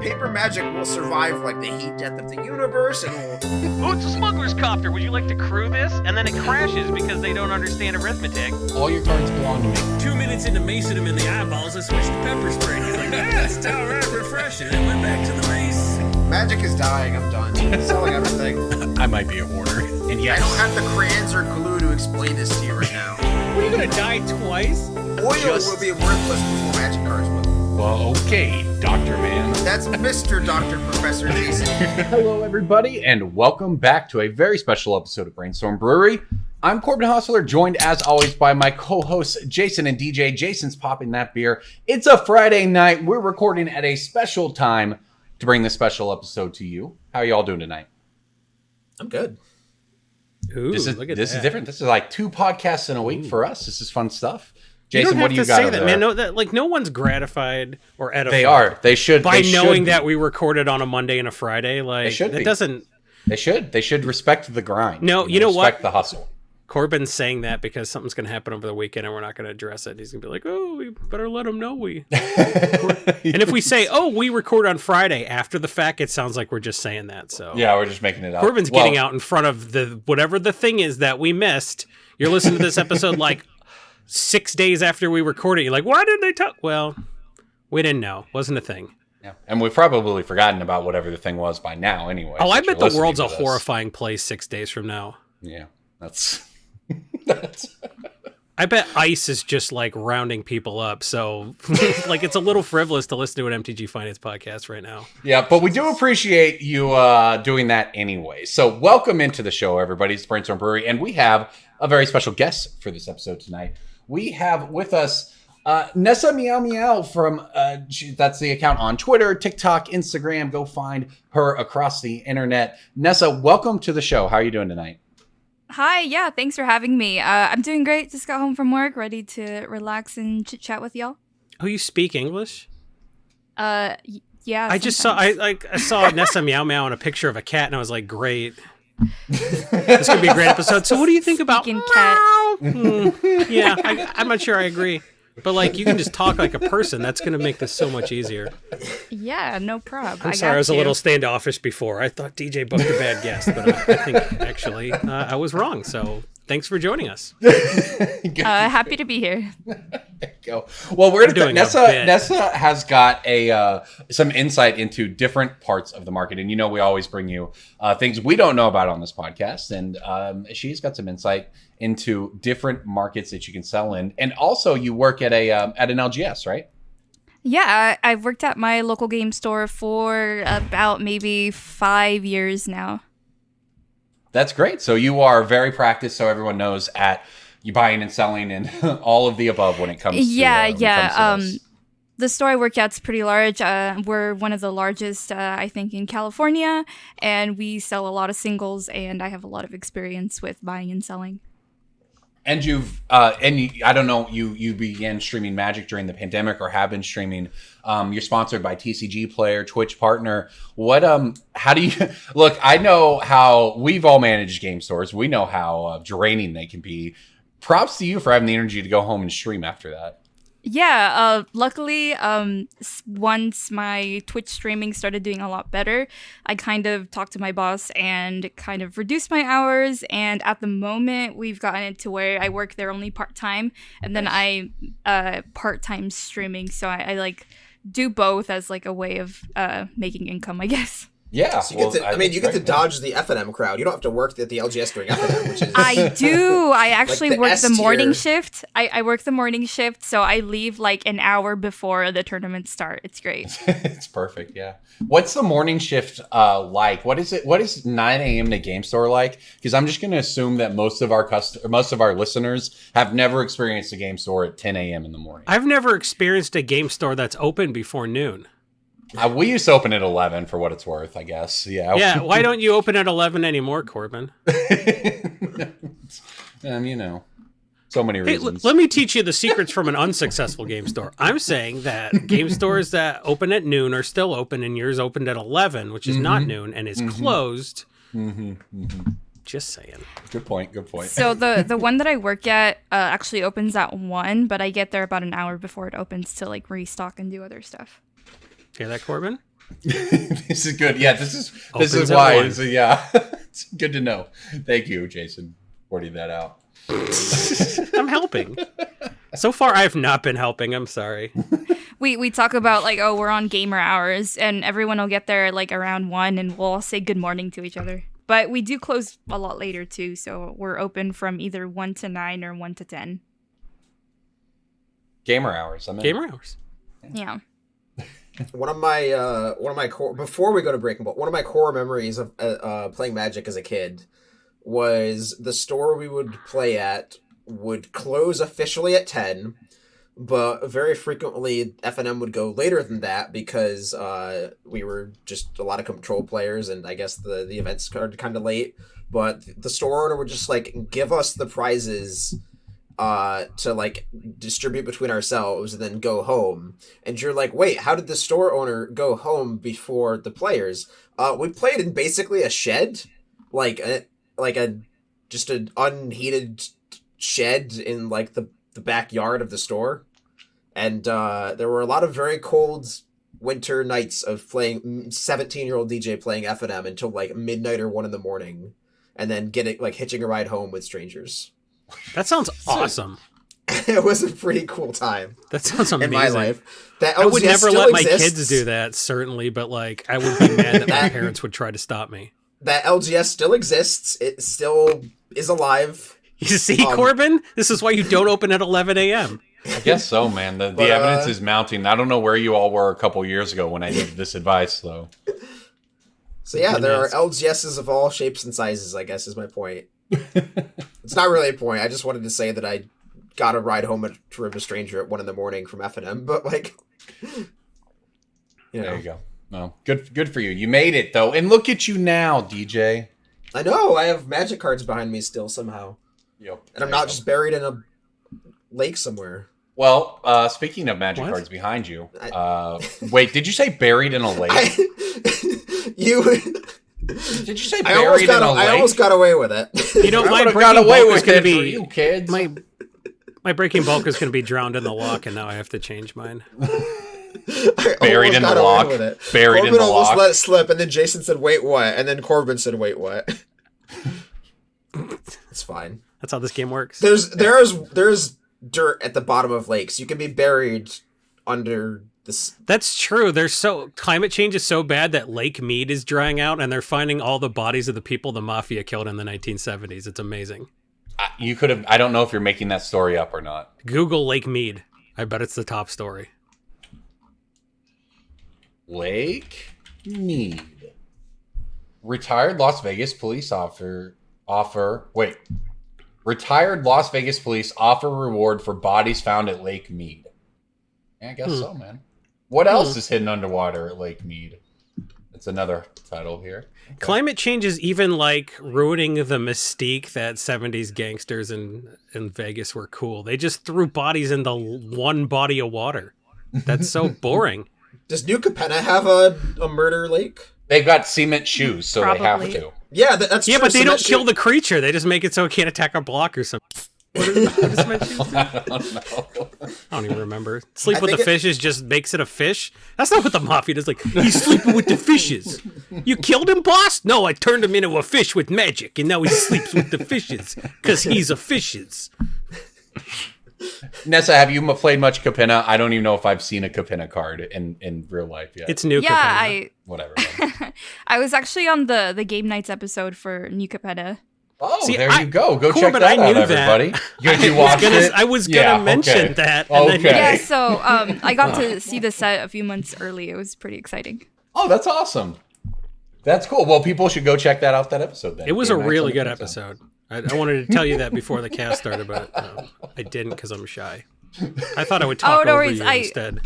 paper magic will survive like the heat death of the universe and will... Oh, it's a smuggler's copter. Would you like to crew this? And then it crashes because they don't understand arithmetic. All your cards belong to me. 2 minutes into macing him in the eyeballs, I switched to pepper spray. He's like, it's all right, refreshing. And went back to the mace. Magic is dying. I'm done. Selling everything. I might be a hoarder. And yes, I don't have the crayons or glue to explain this to you right now. What, are you gonna die twice? Oil will be worthless before magic cards will. Well, okay, Dr. Man. That's Mr. Dr. Professor Jason. Hello, everybody, and welcome back to a very special episode of Brainstorm Brewery. I'm Corbin Hostler, joined as always by my co-hosts Jason and DJ. Jason's popping that beer. It's a Friday night. We're recording at a special time to bring this special episode to you. How are y'all doing tonight? I'm good. Ooh, This is look at this that. is different. This is like 2 podcasts in a week for us. This is fun stuff. You Jason, don't have what do you to got say over that, there? man. No, no one's gratified or edified. They are. They should. By they knowing should that we recorded on a Monday and a Friday. Like, should that be. doesn't... They should. They should respect the grind. No, you know what? Respect the hustle. Corbin's saying that because something's going to happen over the weekend and we're not going to address it. He's going to be like, oh, we better let him know we... And if we say, oh, we record on Friday after the fact, it sounds like we're just saying that. So Yeah, we're just making it up. Corbin's getting out in front of the whatever the thing is that we missed. You're listening to this episode like 6 days after we recorded. You're like, why didn't they talk? Well, we didn't know. Wasn't a thing. Yeah. And we've probably forgotten about whatever the thing was by now anyway. Oh, I since bet you're the world's a listening to this. horrifying place 6 days from now. Yeah, that's... I bet ICE is just like rounding people up. So like it's a little frivolous to listen to an MTG Finance podcast right now. Yeah, but we do appreciate you doing that anyway. So welcome into the show, everybody. It's Brainstorm Brewery, and we have a very special guest for this episode tonight. We have with us Nessa Meow Meow from, that's the account on Twitter, TikTok, Instagram. Go find her across the internet. Nessa, welcome to the show. How are you doing tonight? Hi, yeah, thanks for having me. I'm doing great. Just got home from work, ready to relax and chit chat with y'all. Oh, you speak English? Yeah. I just saw I saw Nessa Meow Meow and a picture of a cat, and I was like, great. This could be a great episode. So what do you think about Speaking cat. Yeah, I'm not sure I agree. But like, you can just talk like a person. That's going to make this so much easier. Yeah, no problem. I'm sorry, I was a little standoffish before. I thought DJ booked a bad guest, but I think actually I was wrong. So thanks for joining us. Happy to be here. Go. Well, we're doing gonna a bit. Nessa has got a some insight into different parts of the market, and we always bring you things we don't know about on this podcast, and she's got some insight into different markets that you can sell in, and also you work at an LGS, right? Yeah, I've worked at my local game store for about maybe 5 years now. That's great. So you are very practiced, so everyone knows at you buying and selling and all of the above when it comes to this. The store I work at's pretty large. We're one of the largest, I think, in California, and we sell a lot of singles, and I have a lot of experience with buying and selling. And I don't know, you began streaming Magic during the pandemic or have been streaming. You're sponsored by TCG Player, Twitch partner. How do you look? I know how we've all managed game stores. We know how draining they can be. Props to you for having the energy to go home and stream after that. Yeah, luckily, once my Twitch streaming started doing a lot better, I kind of talked to my boss and kind of reduced my hours. And at the moment, we've gotten it to where I work there only part-time, and then I part-time streaming. So I like do both as like a way of making income, I guess. Yeah, So you get to dodge the F&M crowd. You don't have to work at the LGS during F&M, which is... I do. I actually the work the S-tier. morning shift. I work the morning shift, so I leave like an hour before the tournaments start. It's great. It's perfect. Yeah. What's the morning shift like? What is it? What is 9 a.m. to Game Store like? Because I'm just going to assume that most of our listeners have never experienced a game store at 10 a.m. in the morning. I've never experienced a game store that's open before noon. We used to open at 11 for what it's worth, I guess. Yeah. Yeah, why don't you open at 11 anymore, Corbin? So many Hey, reasons. let me teach you the secrets from an unsuccessful game store. I'm saying that game stores that open at noon are still open, and yours opened at 11, which is not noon, and is closed. Just saying. Good point. So the one that I work at actually opens at 1, but I get there about an hour before it opens to like restock and do other stuff. Hear that, Corbin? This is good. Yeah, this is Opens at why. 1. It's good to know. Thank you, Jason, pointing that out. I'm helping. So far, I have not been helping. I'm sorry. We talk about like, oh, we're on gamer hours, and everyone will get there like around 1, and we'll all say good morning to each other. But we do close a lot later too, so we're open from either 1 to 9 or 1 to 10. Gamer hours. Gamer hours. Yeah. One of my core, before we go to Breaking Ball, one of my core memories of playing Magic as a kid was the store we would play at would close officially at 10, but very frequently FNM would go later than that because we were just a lot of control players, and I guess the events started kind of late. But the store owner would just like give us the prizes to like distribute between ourselves and then go home. And you're like, wait, how did the store owner go home before the players? We played in basically a shed, like a just an unheated shed in like the backyard of the store. And there were a lot of very cold winter nights of playing 17-year-old DJ playing FNM until like midnight or 1 a.m, and then hitching a ride home with strangers. That sounds awesome. It was a pretty cool time. That sounds amazing. In my life. That I would LGS never still let my exists. kids do that, certainly, but like I would be mad that my parents would try to stop me. That LGS still exists. It still is alive. You see, Corbin? This is why you don't open at 11 a.m. I guess so, man. The evidence is mounting. I don't know where you all were a couple years ago when I needed this advice, though. So yeah, there are LGSs of all shapes and sizes, I guess, is my point. It's not really a point. I just wanted to say that I got a ride home from a stranger at 1 a.m. from FNM, but like, There you go. No, good for you. You made it though, and look at you now, DJ. I know. I have Magic cards behind me still somehow. Yep. And I'm not just buried in a lake somewhere. Well, speaking of Magic cards behind you, wait, did you say buried in a lake? Did you say buried in a lake? I almost got away with it. You know, my breaking bulk is going to be you, kids. My breaking bulk is going to be drowned in the lock, and now I have to change mine. Buried in the lock. Buried Corbin in the almost lock. let it slip, and then Jason said, "Wait, what?" And then Corbin said, "Wait, what?" It's fine. That's how this game works. There's dirt at the bottom of lakes. You can be buried under this. That's true. Climate change is so bad that Lake Mead is drying out, and they're finding all the bodies of the people the mafia killed in the 1970s. It's amazing. You could have. I don't know if you're making that story up or not. Google Lake Mead. I bet it's the top story. Lake Mead. Retired Las Vegas police Retired Las Vegas police offer reward for bodies found at Lake Mead. Yeah, I guess so, man. What else is hidden underwater at Lake Mead? That's another title here. Okay. Climate change is even like ruining the mystique that 70s gangsters in Vegas were cool. They just threw bodies into one body of water. That's so boring. Does New Capenna have a murder lake? They've got cement shoes, so Probably. they have to. Yeah, that's Yeah, true. but they don't kill the creature. They just make it so it can't attack a block or something. What do cement shoes do? I don't know. I don't even remember. Sleep I with the think fishes just makes it a fish? That's not what the mafia does. Like, he's sleeping with the fishes. You killed him, boss? No, I turned him into a fish with magic, and now he sleeps with the fishes, because he's a fishes. Nessa, have you played much Capenna? I don't even know if I've seen a Capenna card in real life yet. It's new. Yeah, Capenna. Whatever. I was actually on the Game Nights episode for New Capenna. Oh, See, there you go. Go check Corbin, that I knew out, everybody. that. You watched it? I was gonna mention that. And Okay. then, Yeah, so I got to see the set a few months early. It was pretty exciting. Oh, that's awesome. That's cool. Well, people should go check that out, that episode then. it was a Game Nights really on the good Pixel. episode. I wanted to tell you that before the cast started, but I didn't because I'm shy. I thought I would talk no over worries. you instead.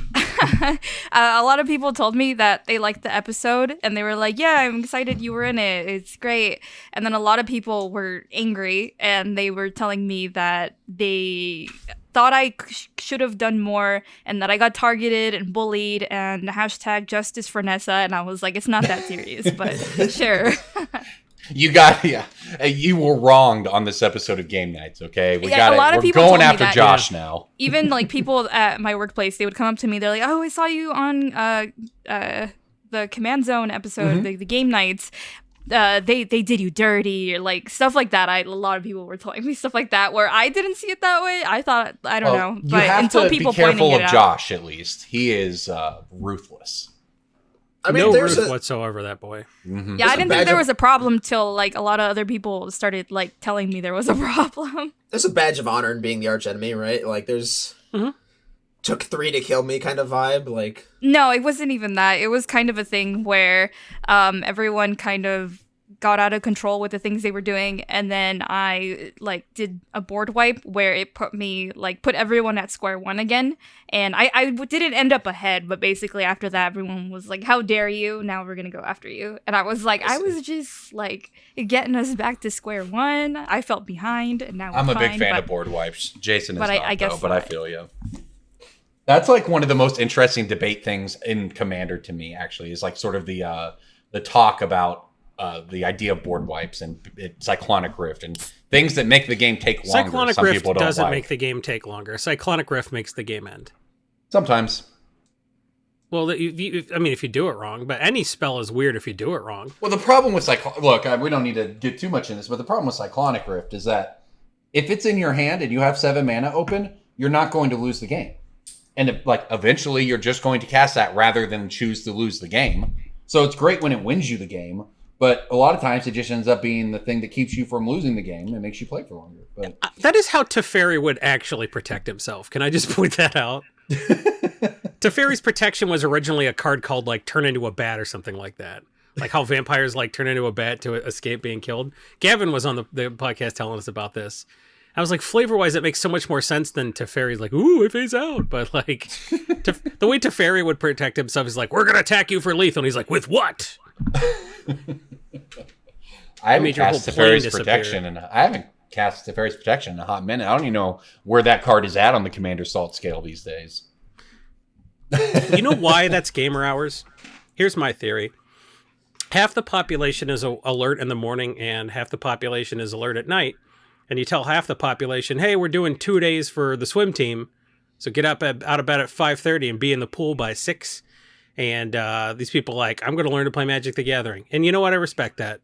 A lot of people told me that they liked the episode, and they were like, "Yeah, I'm excited you were in it. It's great." And then a lot of people were angry, and they were telling me that they thought I should have done more, and that I got targeted and bullied, and hashtag justice for Nessa. And I was like, "It's not that serious, but sure." You were wronged on this episode of Game Nights. Okay, A lot of we're people going told me after that. Josh now. Even like people at my workplace, they would come up to me. They're like, "Oh, I saw you on the Command Zone episode, the Game Nights. They did you dirty," or like stuff like that. A lot of people were telling me stuff like that where I didn't see it that way. I thought I don't know, You but have until to people be careful pointing of it out. Josh. At least he is ruthless. I mean, no there's Ruth a whatsoever, that boy. Yeah, I didn't badge think there of- was a problem till like a lot of other people started like telling me there was a problem. there's a badge of honor in being the arch enemy, right? Like there's took 3 to kill me kind of vibe. Like No, it wasn't even that. It was kind of a thing where everyone kind of got out of control with the things they were doing, and then I like did a board wipe where it put everyone at square one again, and I didn't end up ahead, but basically after that everyone was like, "How dare you, now we're gonna go after you," and I was like, I was just like getting us back to square one. I felt behind, and now I'm we're a big fine, fan but of board wipes. Jason is but not, I guess though, but I not. feel you. That's like one of the most interesting debate things in Commander to me. Actually, is like sort of the talk about the idea of board wipes and Cyclonic Rift and things that make the game take longer. Cyclonic Some Rift people don't doesn't like. make the game take longer. Cyclonic Rift makes the game end. Sometimes. Well, if you do it wrong, but any spell is weird if you do it wrong. Well, the problem with look, we don't need to get too much in this, but the problem with Cyclonic Rift is that if it's in your hand and you have 7 mana open, you're not going to lose the game. And eventually you're just going to cast that rather than choose to lose the game. So it's great when it wins you the game, but a lot of times it just ends up being the thing that keeps you from losing the game and makes you play for longer. But That is how Teferi would actually protect himself. Can I just point that out? Teferi's protection was originally a card called like turn into a bat or something like that. Like how vampires like turn into a bat to escape being killed. Gavin was on the podcast telling us about this. I was like, flavor-wise, it makes so much more sense than Teferi's like, ooh, it phase out. But like, the way Teferi would protect himself is like, we're going to attack you for lethal. And he's like, with what? I haven't made your whole cast plane Teferi's disappear. protection, and I haven't cast Teferi's protection in a hot minute. I don't even know where that card is at on the Commander Salt scale these days. You know why that's gamer hours? Here's my theory. Half the population is alert in the morning and half the population is alert at night. And you tell half the population, hey, we're doing 2 days for the swim team. So get out of bed at 5:30 and be in the pool by 6. And these people are like, I'm going to learn to play Magic the Gathering. And you know what? I respect that.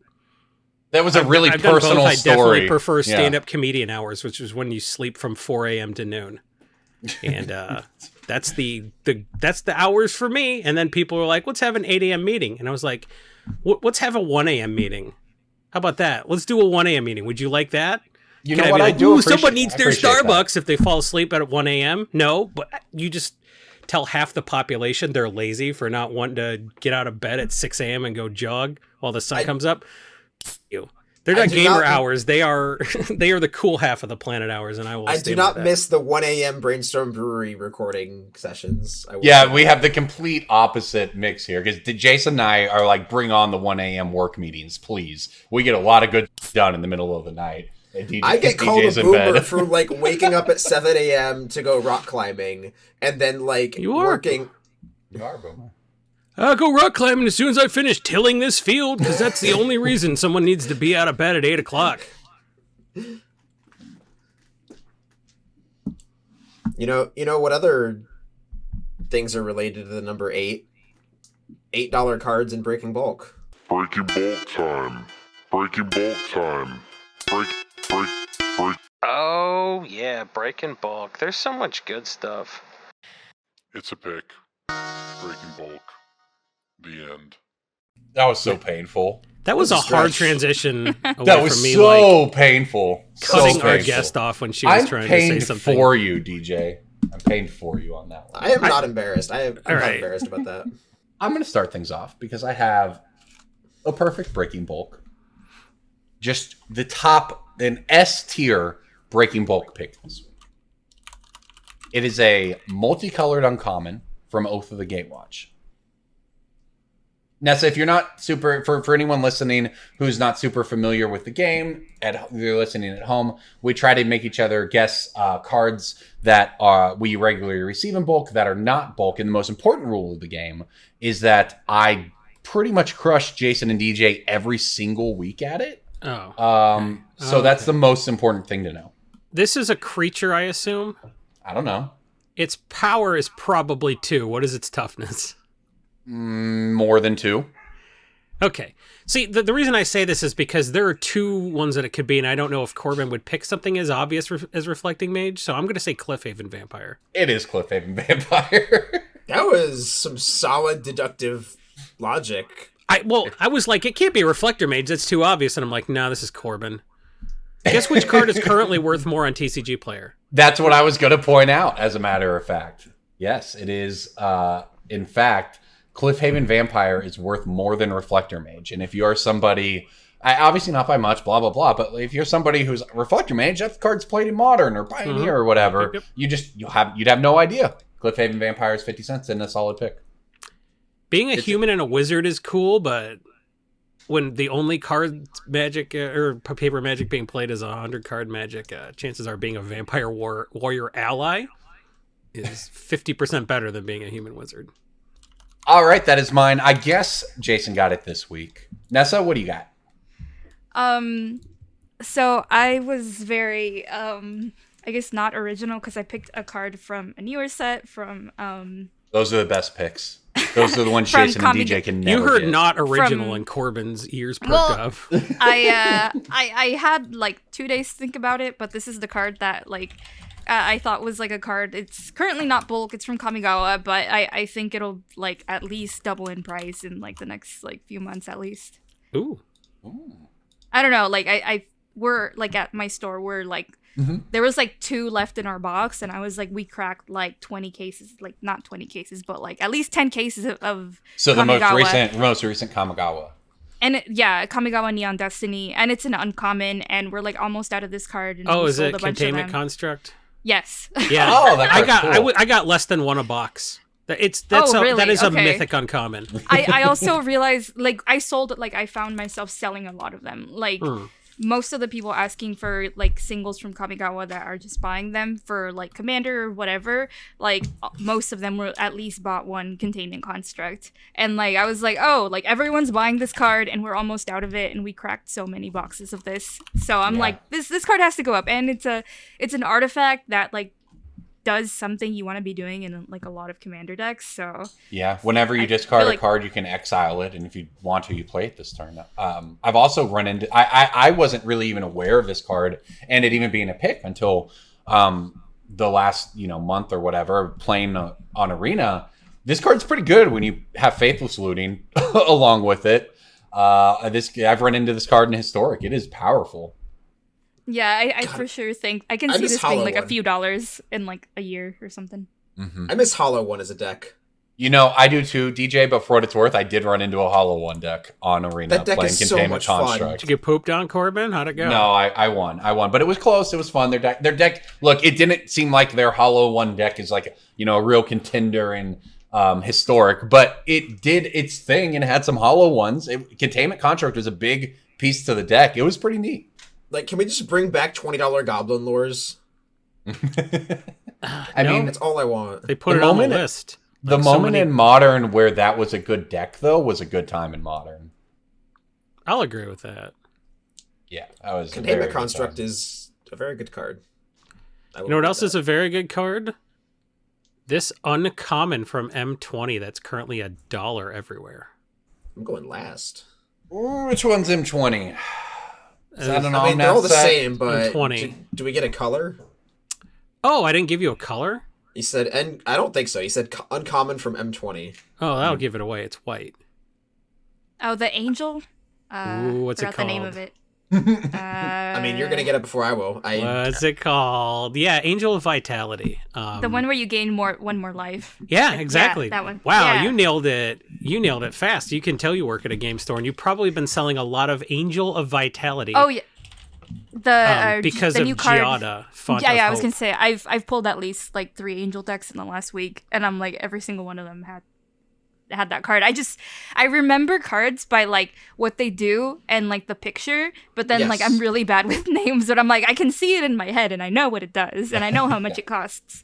That was a really I've done personal both. I story. definitely prefer Yeah. stand-up comedian hours, which is when you sleep from 4 a.m. to noon. And that's the hours for me. And then people were like, let's have an 8 a.m. meeting. And I was like, let's have a 1 a.m. meeting. How about that? Let's do a 1 a.m. meeting. Would you like that? You Can know I what? be I like, do ooh, appreciate- someone needs I their appreciate that. Starbucks if they fall asleep at 1 a.m. No, but you just tell half the population they're lazy for not wanting to get out of bed at 6 a.m. and go jog while the sun comes up. You. They're not do gamer not- hours. They are they are the cool half of the planet hours, and I will. I stay do not with that. miss the 1 a.m. Brainstorm Brewery recording sessions. I will Yeah, say we that. have the complete opposite mix here because Jason and I are like, bring on the 1 a.m. work meetings, please. We get a lot of good done in the middle of the night. And I get called DJ's a in boomer bed. for like waking up at 7 a.m. to go rock climbing and then like You are. working. You are a boomer. I'll go rock climbing as soon as I finish tilling this field, because that's the only reason someone needs to be out of bed at 8 o'clock. You know what other things are related to the number 8? $8 cards in Breaking Bulk. Breaking bulk time. Breaking bulk time. Break. Oh, yeah, Breaking Bulk. There's so much good stuff. It's a pick. Breaking bulk. The end. That was so painful. That was a That's a hard stretch. transition away That was from me, so like painful. cutting so our painful. guest off when she was I'm trying to say pained something. for you, DJ. I'm pained for you on that one. I am not embarrassed. I'm All not right. embarrassed about that. I'm going to start things off because I have a perfect Breaking Bulk. Just the top, an S tier Breaking Bulk pick this week. It is a multicolored uncommon from Oath of the Gatewatch. Now, so if you're not super, for anyone listening who's not super familiar with the game, you're listening at home, we try to make each other guess cards that we regularly receive in bulk that are not bulk. And the most important rule of the game is that I pretty much crush Jason and DJ every single week at it. Oh. So that's the most important thing to know. This is a creature, I assume. I don't know. Its power is probably 2. What is its toughness? More than 2. Okay. See, the reason I say this is because there are 2 ones that it could be, and I don't know if Corbin would pick something as obvious as Reflecting Mage, so I'm going to say Cliffhaven Vampire. It is Cliffhaven Vampire. That was some solid deductive logic. I was like, it can't be Reflector Mage, that's too obvious, and I'm like, no, this is Corbin. Guess which card is currently worth more on TCG Player? That's what I was going to point out, as a matter of fact. Yes, it is. In fact, Cliffhaven Vampire is worth more than Reflector Mage. And if you are somebody, obviously not by much, blah, blah, blah, but if you're somebody who's Reflector Mage, that card's played in Modern or Pioneer or whatever, Yep. you'd have no idea. Cliffhaven Vampire is 50 cents and a solid pick. Being a human and a wizard is cool, but when the only card Magic or paper Magic being played is 100 card Magic, chances are being a vampire warrior ally is 50% better than being a human wizard. All right, that is mine. I guess Jason got it this week. Nessa, what do you got? So I was very, I guess not original because I picked a card from a newer set from, Those are the best picks. Those are the ones From Jason and DJ can never You heard get. not original From- and Corbin's ears perk Well, up. I had like 2 days to think about it, but this is the card that like I thought was like a card. It's currently not bulk. It's from Kamigawa, but I think it'll like at least double in price in like the next like few months at least. Ooh. I don't know. Like we're like at my store. We're like there was like 2 left in our box, and I was like, we cracked like 20 cases, like not 20 cases, but like at least 10 cases of So the Kamigawa. most recent Kamigawa. And Kamigawa Neon Destiny, and it's an uncommon, and we're like almost out of this card. And Oh, we is sold it a bunch of Containment them. Construct? Yes. Yeah. Oh, that I card's cool. I got less than 1 a box. That really? is a Okay. mythic uncommon. I also realized like I found myself selling a lot of them. Like most of the people asking for like singles from Kamigawa that are just buying them for like Commander or whatever, like most of them were at least bought 1 Containment Construct. And like I was like, oh, like everyone's buying this card and we're almost out of it, and we cracked so many boxes of this. So I'm like, this card has to go up. And it's an artifact that like does something you want to be doing in like a lot of Commander decks. So Yeah, whenever you I discard feel a like- card, you can exile it, and if you want to, you play it this turn. I've also run into... I wasn't really even aware of this card, and it even being a pick until the last month or whatever, playing on Arena. This card's pretty good when you have Faithless Looting along with it. I've run into this card in Historic. It is powerful. yeah, I for sure think I can I see miss this being Hollow like a One. few dollars in like a year or something. I miss Hollow One as a deck. I do too, DJ, but for what it's worth, I did run into a Hollow One deck on Arena That deck playing is so Containment much fun. Construct. Did you get pooped on, Corbin? How'd it go? No, I won, but it was close. It was fun. Their deck. Look, it didn't seem like their Hollow One deck is like a real contender in Historic, but it did its thing and had some Hollow Ones. Containment Construct was a big piece to the deck. It was pretty neat. Like, can we just bring back $20 Goblin Lures? I No. mean, That's all I want. They put The it on the moment- list. the Like so moment many- in Modern where that was a good deck, though, was a good time in Modern. I'll agree with that. Yeah, that was a very Containment good Construct time. is a very good card. You know what else is a very good card? This uncommon from M20 that's currently $1 everywhere. I'm going last. Ooh, which one's M20? Is that an I mean, they're all the set? same, but 20. do we get a color? Oh, I didn't give you a color? He said, and I don't think so. He said uncommon from M20. Oh, that'll give it away. It's white. Oh, the Angel. Ooh, what's it forgot the name called? of it. I mean, you're gonna get it before I will. What's it called? Yeah, Angel of Vitality. The one where you gain one more life. Yeah, exactly. that one. Wow, Yeah. you nailed it. You nailed it fast. You can tell you work at a game store, and you've probably been selling a lot of Angel of Vitality. Oh yeah. Because the of new card. Giada. Font Yeah, of I was Hope. gonna say I've pulled at least like 3 Angel decks in the last week, and I'm like every single one of them had that card. I remember cards by like what they do and like the picture, but then like Yes. I'm really bad with names, but I'm like I can see it in my head and I know what it does and I know how much it costs.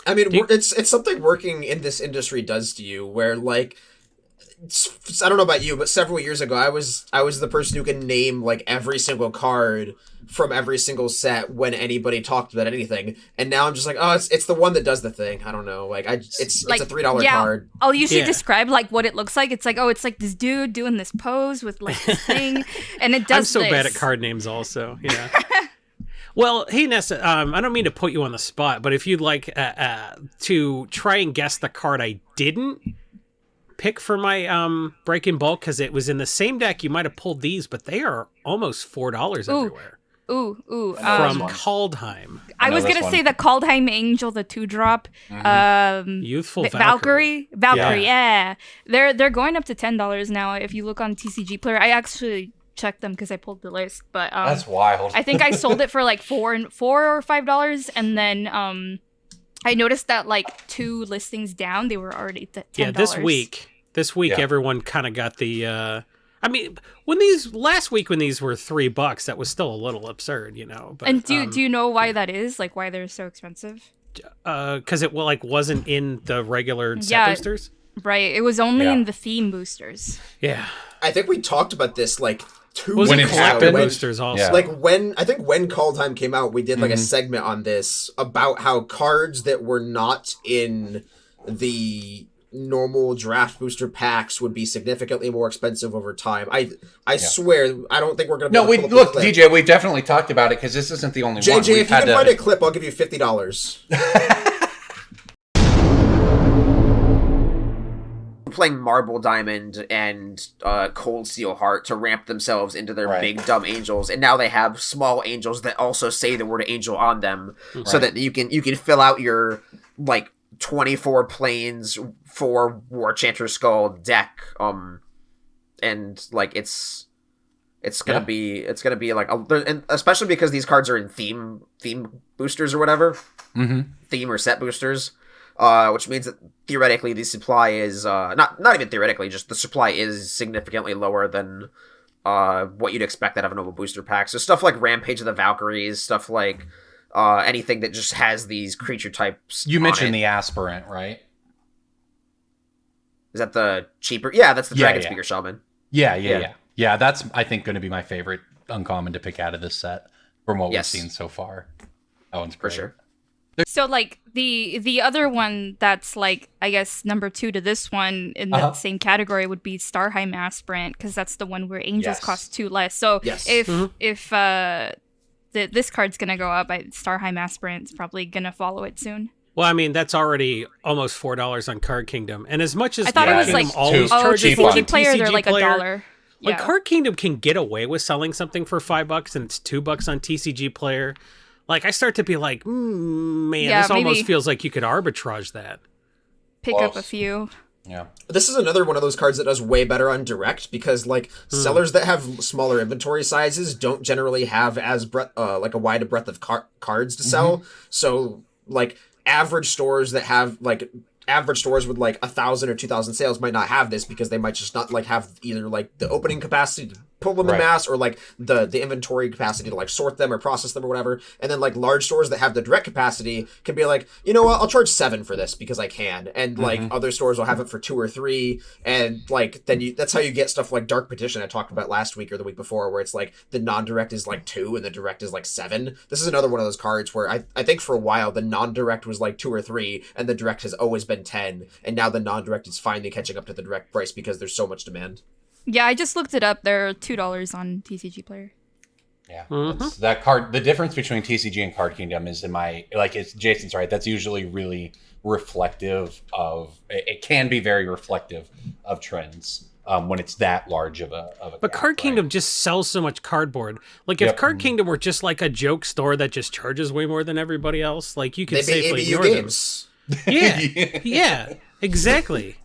I mean, it's something working in this industry does to you, where like I don't know about you, but several years ago, I was the person who can name like every single card from every single set when anybody talked about anything, and now I'm just like, oh, it's the one that does the thing. I don't know, like it's a $3 card. I'll usually describe like what it looks like. It's like, oh, it's like this dude doing this pose with like this thing, and it does. I'm so bad at card names, also. Yeah. Well, hey Nessa, I don't mean to put you on the spot, but if you'd like to try and guess the card I didn't pick for my Breaking Bulk, because it was in the same deck, you might have pulled these, but they are almost $4 everywhere. From Kaldheim. I was gonna say the Kaldheim Angel, the 2-drop. Youthful Valkyrie. Yeah. They're going up to $10 now. If you look on TCG Player, I actually checked them because I pulled the list, but that's wild. I think I sold it for like $4 or $5, and then I noticed that like 2 listings down, they were already $10. Yeah, this week, everyone kind of got the. I mean, last week when these were $3, that was still a little absurd, you know. But, and do you know why that is? Like why they're so expensive? Because it wasn't in the regular set boosters. Right. It was only in the theme boosters. Yeah. I think we talked about this like 2 weeks ago. Collected boosters also. Yeah. Like when Kaldheim came out, we did like a segment on this about how cards that were not in the normal draft booster packs would be significantly more expensive over time. I swear, I don't think we're gonna. Look, DJ, we definitely talked about it because this isn't the only one. JJ, if you can find a clip, I'll give you $50. Playing Marble Diamond and Cold Steel Heart to ramp themselves into their big dumb angels, and now they have small angels that also say the word angel on them, so that you can fill out your like 24 planes for War Chanter Skull deck, and like it's gonna be like and especially because these cards are in theme boosters or whatever, theme or set boosters, which means that theoretically the supply is not even theoretically, just the supply is significantly lower than what you'd expect out of a normal booster pack. So stuff like Rampage of the Valkyries, stuff like anything that just has these creature types. You mentioned the Aspirant, right? Is that the cheaper? Yeah, that's the Dragon Speaker Shaman. Yeah. That's, I think, going to be my favorite uncommon to pick out of this set from what we've seen so far. That one's great. For sure. So like the other one that's like, I guess number 2 to this one in the same category would be Starheim Aspirant, because that's the one where angels cost 2 less. So if this card's gonna go up, Starheim Aspirant's probably gonna follow it soon. Well, I mean, that's already almost $4 on Card Kingdom, and as much as I thought it was like TCG Player, they're like $1. Like Card Kingdom can get away with selling something for $5, and it's $2 on TCG Player. Like I start to be like, this almost feels like you could arbitrage that. Pick up a few. Yeah. This is another one of those cards that does way better on direct, because like sellers that have smaller inventory sizes don't generally have as like a wide breadth of cards to sell. So like average stores with like 1,000 or 2,000 sales might not have this, because they might just not like have either like the opening capacity to pull them in mass, or like the inventory capacity to like sort them or process them or whatever. And then like large stores that have the direct capacity can be like, you know what, I'll charge $7 for this because I can. And like other stores will have it for $2 or $3, and like then that's how you get stuff like Dark Petition I talked about last week or the week before, where it's like the non-direct is like $2 and the direct is like $7. This is another one of those cards where I think for a while the non-direct was like $2 or $3 and the direct has always been $10, and now the non-direct is finally catching up to the direct price because there's so much demand. Yeah, I just looked it up. They're $2 on TCG Player. Yeah, that card. The difference between TCG and Card Kingdom is it's Jason's right. That's usually really reflective of. It can be very reflective of trends when it's that large of a. But Card Kingdom just sells so much cardboard. Like if Card Kingdom were just like a joke store that just charges way more than everybody else, like you could safely ignore games. Them. Yeah, exactly.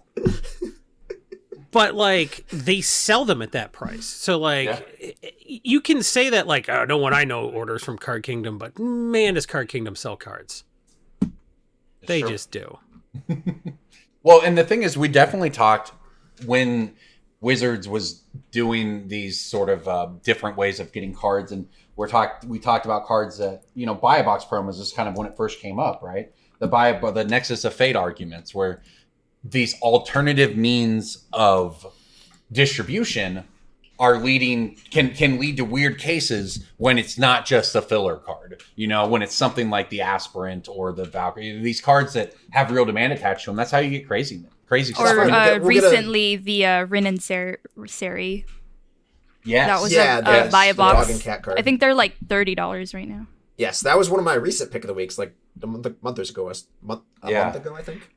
But, like, they sell them at that price. So, like, you can say that, like, no one I know orders from Card Kingdom, but man, does Card Kingdom sell cards. They just do. Well, and the thing is, we definitely talked when Wizards was doing these sort of different ways of getting cards, and we talked about cards that, buy a box promos is kind of when it first came up, right? The Nexus of Fate arguments, where these alternative means of distribution are can lead to weird cases when it's not just a filler card. When it's something like the Aspirant or the Valkyrie, these cards that have real demand attached to them. That's how you get crazy stuff. Or recently the Rin and Seri. Yes. That was buy a box. Dog and cat card. I think they're like $30 right now. Yes, that was one of my recent pick of the weeks, like a month ago, I think.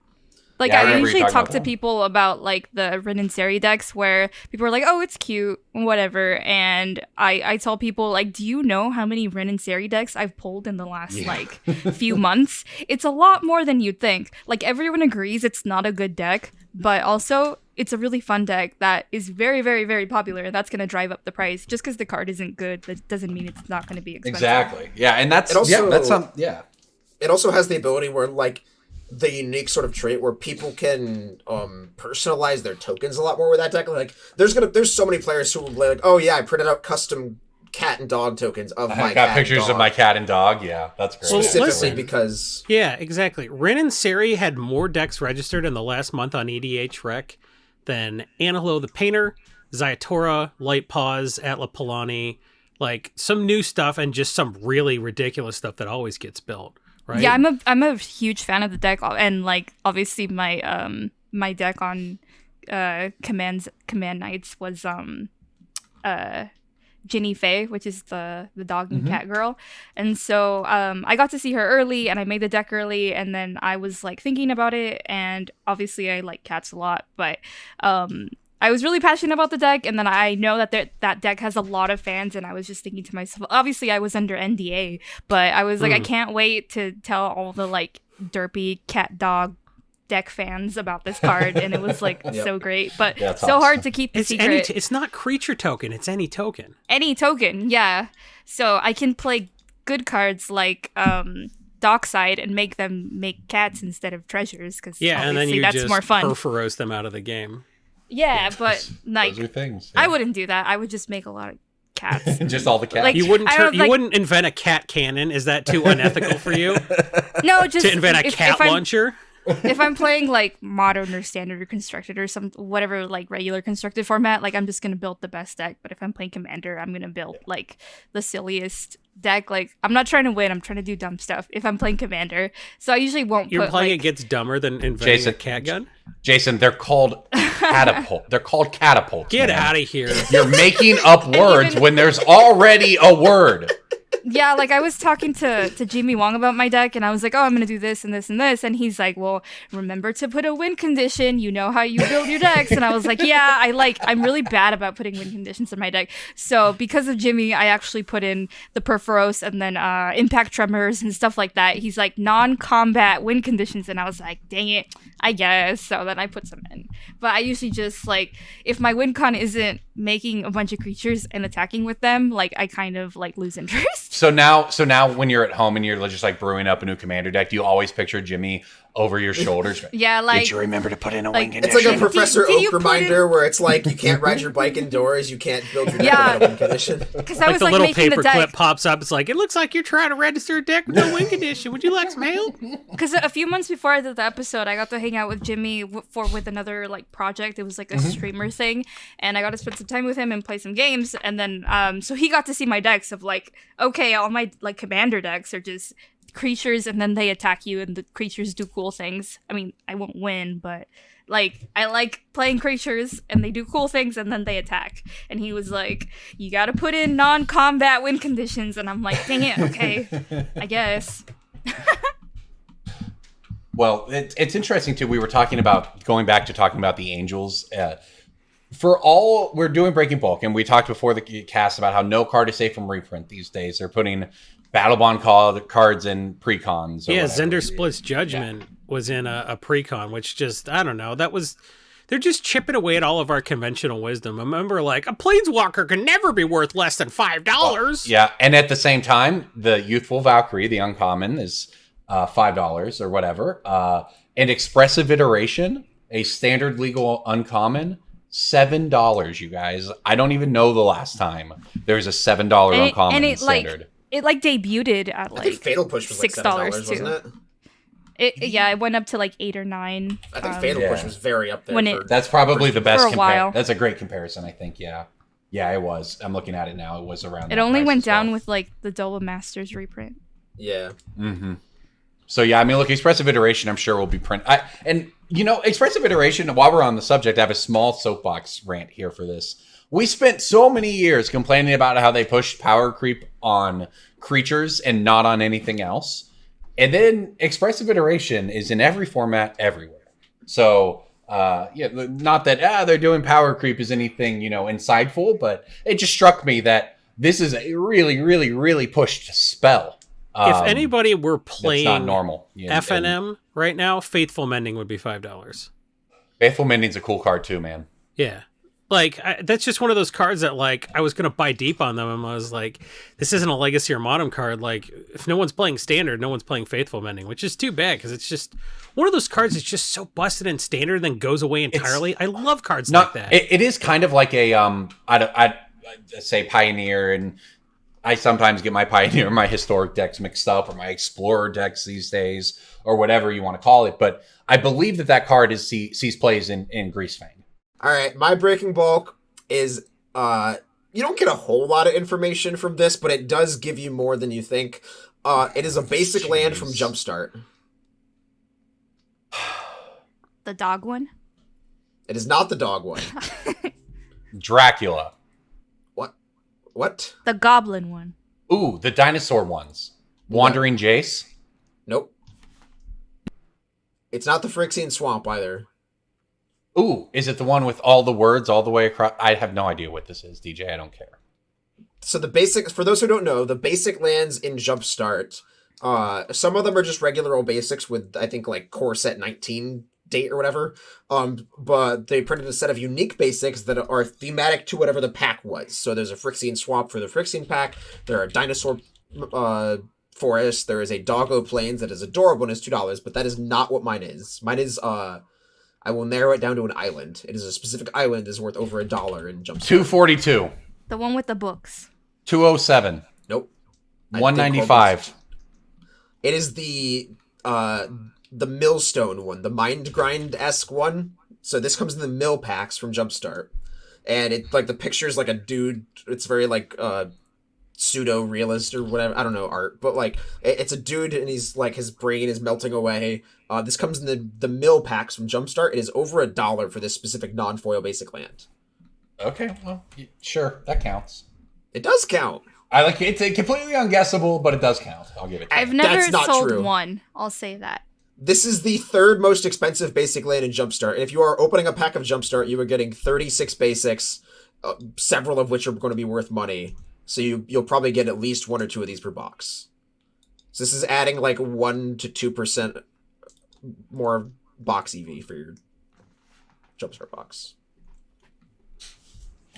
Like, Yeah, I I remember you usually talking talk about to that. people about, like, the Rin and Seri decks where people are like, oh, it's cute, whatever. And I tell people, like, do you know how many Rin and Seri decks I've pulled in the last, like, few months? It's a lot more than you'd think. Like, everyone agrees it's not a good deck, but also it's a really fun deck that is very, very, very popular. That's going to drive up the price. Just because the card isn't good, that doesn't mean it's not going to be expensive. Exactly. Yeah, and that's It also- It also has the ability where, like, the unique sort of trait where people can personalize their tokens a lot more with that deck. Like, there's so many players who will be like, oh yeah, I printed out custom cat and dog tokens of my I got pictures of my cat and dog. Yeah, that's great. Well, specifically listen. because Yeah, exactly. Rin and Seri had more decks registered in the last month on EDH Rec than Anihilo the Painter, Zayatora, Light Paws, Atla Palani, like some new stuff and just some really ridiculous stuff that always gets built. Right? Yeah, I'm a huge fan of the deck, and like obviously my my deck on command nights was Ginny Faye, which is the dog and cat girl, and so I got to see her early, and I made the deck early, and then I was like thinking about it, and obviously I like cats a lot, but I was really passionate about the deck, and then I know that that deck has a lot of fans, and I was just thinking to myself, obviously I was under NDA, but I was like, I can't wait to tell all the like derpy cat dog deck fans about this card, and it was like so great, but Yeah, it's so awesome. hard to keep the It's secret. it's not creature token, it's any token. Any token, yeah. So I can play good cards like Dockside and make them make cats instead of treasures, because Yeah, and then you that's just more fun. Perforos them out of the game. Yeah, but like Those are things. I wouldn't do that. I would just make a lot of cats. Just all the cats. Like, You wouldn't I don't, you like- wouldn't invent a cat cannon. Is that too unethical for you? No, just To invent a cat if I'm- launcher? If I'm playing like modern or standard or constructed or some whatever like regular constructed format, like I'm just gonna build the best deck. But if I'm playing commander, I'm gonna build like the silliest deck. Like I'm not trying to win, I'm trying to do dumb stuff if I'm playing commander. So I usually won't You're put playing like, it gets dumber than inventing Jason, a cat gun? Jason, they're called catapult. They're called catapults. Get man. out of here. You're making up words even- when there's already a word. yeah, like I was talking to Jimmy Wong about my deck, and I was like, oh, I'm gonna do this and this and this, and he's like, well, remember to put a win condition. You know how you build your decks, and I was like, yeah, I'm really bad about putting win conditions in my deck. So because of Jimmy, I actually put in the Perforos and then impact tremors and stuff like that. He's like non-combat win conditions, and I was like, dang it, I guess. So then I put some in, but I usually just like if my win con isn't making a bunch of creatures and attacking with them, like I kind of like lose interest. So now when you're at home and you're just like brewing up a new commander deck, do you always picture Jimmy over your shoulders? Yeah, like Did you remember to put in a like- wing it's condition? like a Professor Did you Oak put reminder where it's like you can't ride your bike indoors, you can't build your deck Yeah. without a win condition. because I Like was the like little making the paper deck. clip pops up. It's like, it looks like you're trying to register a deck with no win condition. Would you like some help? Because a few months before I did the episode, I got to hang out with Jimmy with another like project. It was like a streamer thing, and I got to spend some time with him and play some games. And then so he got to see my decks of like, okay, all my like commander decks are just creatures, and then they attack you, and the creatures do cool things. I mean, I won't win, but like I like playing creatures, and they do cool things, and then they attack. And he was like, you got to put in non-combat win conditions, and I'm like, dang it, okay, I guess. Well, it's interesting too. We were talking about going back to talking about the Angels. We're doing Breaking Bulk, and we talked before the cast about how no card is safe from reprint these days. They're putting Battle Bond cards in precons. or Yeah, whatever. Zender Split's Judgment was in a precon, which just, I don't know, they're just chipping away at all of our conventional wisdom. Remember, like, a Planeswalker can never be worth less than $5. Yeah, and at the same time, the Youthful Valkyrie, the uncommon, is $5 or whatever. And Expressive Iteration, a standard legal uncommon, $7, you guys. I don't even know the last time there's a $7 uncommon and in it like standard. it like debuted at I think like Fatal Push was like $6 $7, too. wasn't it? It went up to like 8 or 9. I think Fatal Push was very up there. when it- That's probably the best for a while. That's a great comparison, I think. Yeah, it was. I'm looking at it now. It was around. It only went down with like the Double Masters reprint. Yeah. Mm-hmm. So yeah, I mean, look, Expressive Iteration, I'm sure will be print. Expressive Iteration. While we're on the subject, I have a small soapbox rant here for this. We spent so many years complaining about how they pushed power creep on creatures and not on anything else. And then Expressive Iteration is in every format everywhere. So, not that they're doing power creep is anything, insightful, but it just struck me that this is a really, really, really pushed spell. If anybody were playing not normal. FNM right now, Faithful Mending would be $5. Faithful Mending's a cool card too, man. Yeah. Like, that's just one of those cards that, like, I was going to buy deep on them, and I was like, this isn't a Legacy or Modern card. Like, if no one's playing Standard, no one's playing Faithful Mending, which is too bad, because it's just one of those cards that's just so busted in Standard, then goes away entirely. I love cards like that. It is kind of like a, I'd say Pioneer, and I sometimes get my Pioneer and my Historic decks mixed up, or my Explorer decks these days, or whatever you want to call it, but I believe that card sees plays in Greasefang. All right, my Breaking Bulk is, you don't get a whole lot of information from this, but it does give you more than you think. It is a basic land from Jumpstart. The dog one? It is not the dog one. Dracula. What? The goblin one. Ooh, the dinosaur ones. Wandering Jace? Nope. It's not the Phyrexian Swamp either. Ooh, is it the one with all the words all the way across? I have no idea what this is, DJ. I don't care. So the basics, for those who don't know, the basic lands in Jumpstart, some of them are just regular old basics with, I think, like core set 19 date or whatever. But they printed a set of unique basics that are thematic to whatever the pack was. So there's a Phyrexian Swamp for the Phyrexian pack. There are dinosaur forests. There is a Doggo Plains that is adorable and is $2, but that is not what mine is. Mine is, I will narrow it down to an island. It is a specific island that is worth over $1 in Jumpstart. 242. The one with the books. 207. Nope. 195. It is the Millstone one, the Mind Grind-esque one. So this comes in the mill packs from Jumpstart. And it like the picture's like a dude, it's very like pseudo-realist or whatever, I don't know, art, but like it's a dude and he's like his brain is melting away. This comes in the mill packs from Jumpstart. It is over $1 for this specific non-foil basic land. Okay, well, sure, that counts. It does count. I like it's completely unguessable, but it does count. I'll give it to I've you. never That's not sold true. one. I'll say that. This is the third most expensive basic land in Jumpstart. And if you are opening a pack of Jumpstart, you are getting 36 basics, several of which are going to be worth money. So you'll probably get at least 1 or 2 of these per box. So this is adding like 1 to 2% more box EV for your Jumpstart box.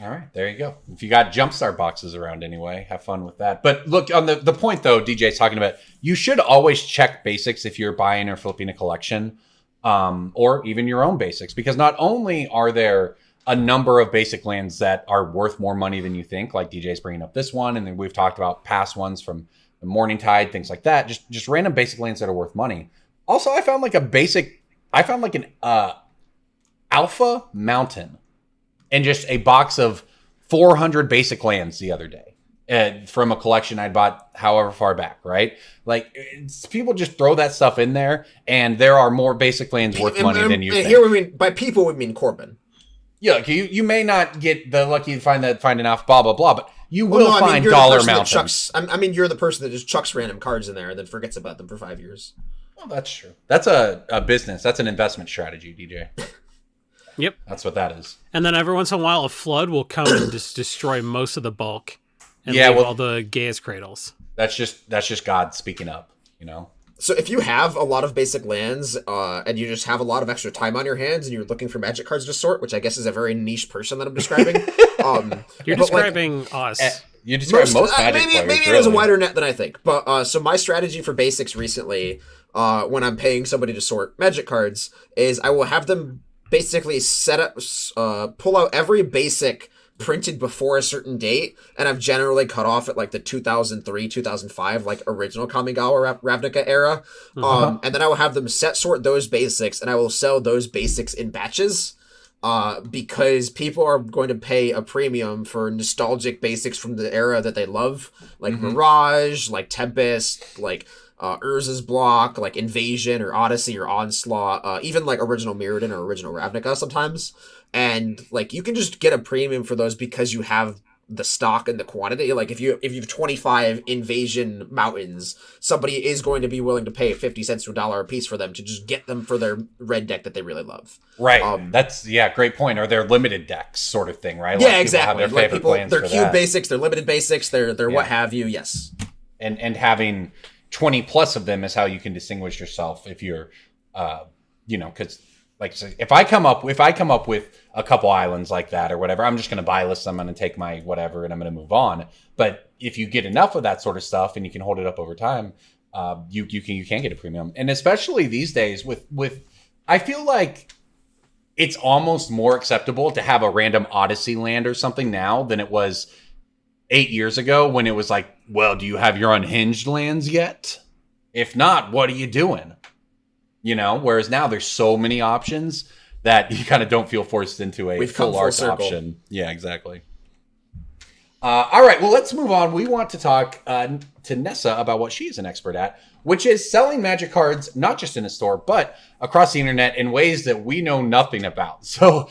All right, there you go. If you got Jumpstart boxes around anyway, have fun with that. But look, on the point, though, DJ's talking about, you should always check basics if you're buying or flipping a collection, or even your own basics, because not only are there a number of basic lands that are worth more money than you think, like DJ's bringing up this one, and then we've talked about past ones from the Morningtide, things like that, just random basic lands that are worth money. Also, I found an Alpha Mountain and just a box of 400 basic lands the other day from a collection I bought however far back, right? Like, people just throw that stuff in there, and there are more basic lands worth money than you think. Here we mean, by people, we mean Corbin. Yeah, you may not get the lucky to find an alpha, blah, blah, blah, but you will find dollar mountains. I mean, you're the person that just chucks random cards in there and then forgets about them for 5 years. Well, that's true. That's a business. That's an investment strategy, DJ. Yep. That's what that is. And then every once in a while, a flood will come and just destroy most of the bulk and leave all the gayest cradles. That's just God speaking up, you know? So if you have a lot of basic lands and you just have a lot of extra time on your hands and you're looking for magic cards to sort, which I guess is a very niche person that I'm describing. You're describing us. You describe most magic players, maybe it is a wider net than I think. But so my strategy for basics recently, when I'm paying somebody to sort magic cards, is I will have them basically set up, pull out every basic printed before a certain date, and I've generally cut off at like the 2003, 2005, like original Kamigawa Ravnica era. And then I will have them set sort those basics, and I will sell those basics in batches. Because people are going to pay a premium for nostalgic basics from the era that they love, like Mirage, like Tempest, like Urza's Block, like Invasion or Odyssey or Onslaught, even like original Mirrodin or original Ravnica sometimes. And like you can just get a premium for those because you have the stock and the quantity. Like if you've 25 Invasion Mountains, somebody is going to be willing to pay 50 cents to $1 a piece for them to just get them for their red deck that they really love. Right. That's great point. Or their limited decks sort of thing, right? Yeah, exactly. Have their favorite plans their for cube that. basics, their limited basics, their what have you. Yes. And having 20 plus of them is how you can distinguish yourself if you're, because like I said, if I come up with a couple islands like that or whatever, I'm just going to buy list them and take my whatever and I'm going to move on. But if you get enough of that sort of stuff and you can hold it up over time, you can get a premium. And especially these days with I feel like it's almost more acceptable to have a random Odyssey land or something now than it was 8 years ago when it was like, well, do you have your unhinged lands yet? If not, what are you doing? Whereas now there's so many options that you kind of don't feel forced into a full art option. Yeah, exactly. All right, well, let's move on. We want to talk to Nessa about what she's an expert at, which is selling Magic cards, not just in a store, but across the internet in ways that we know nothing about. So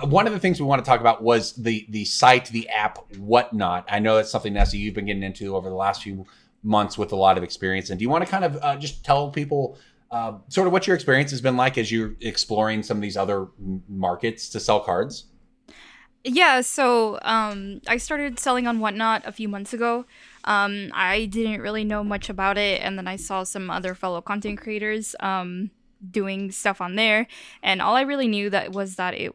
one of the things we want to talk about was the site, the app, WhatNot. I know that's something, Nessa, you've been getting into over the last few months with a lot of experience. And do you want to kind of just tell people sort of what your experience has been like as you're exploring some of these other markets to sell cards? Yeah, so I started selling on WhatNot a few months ago. I didn't really know much about it, and then I saw some other fellow content creators doing stuff on there, and all I really knew that it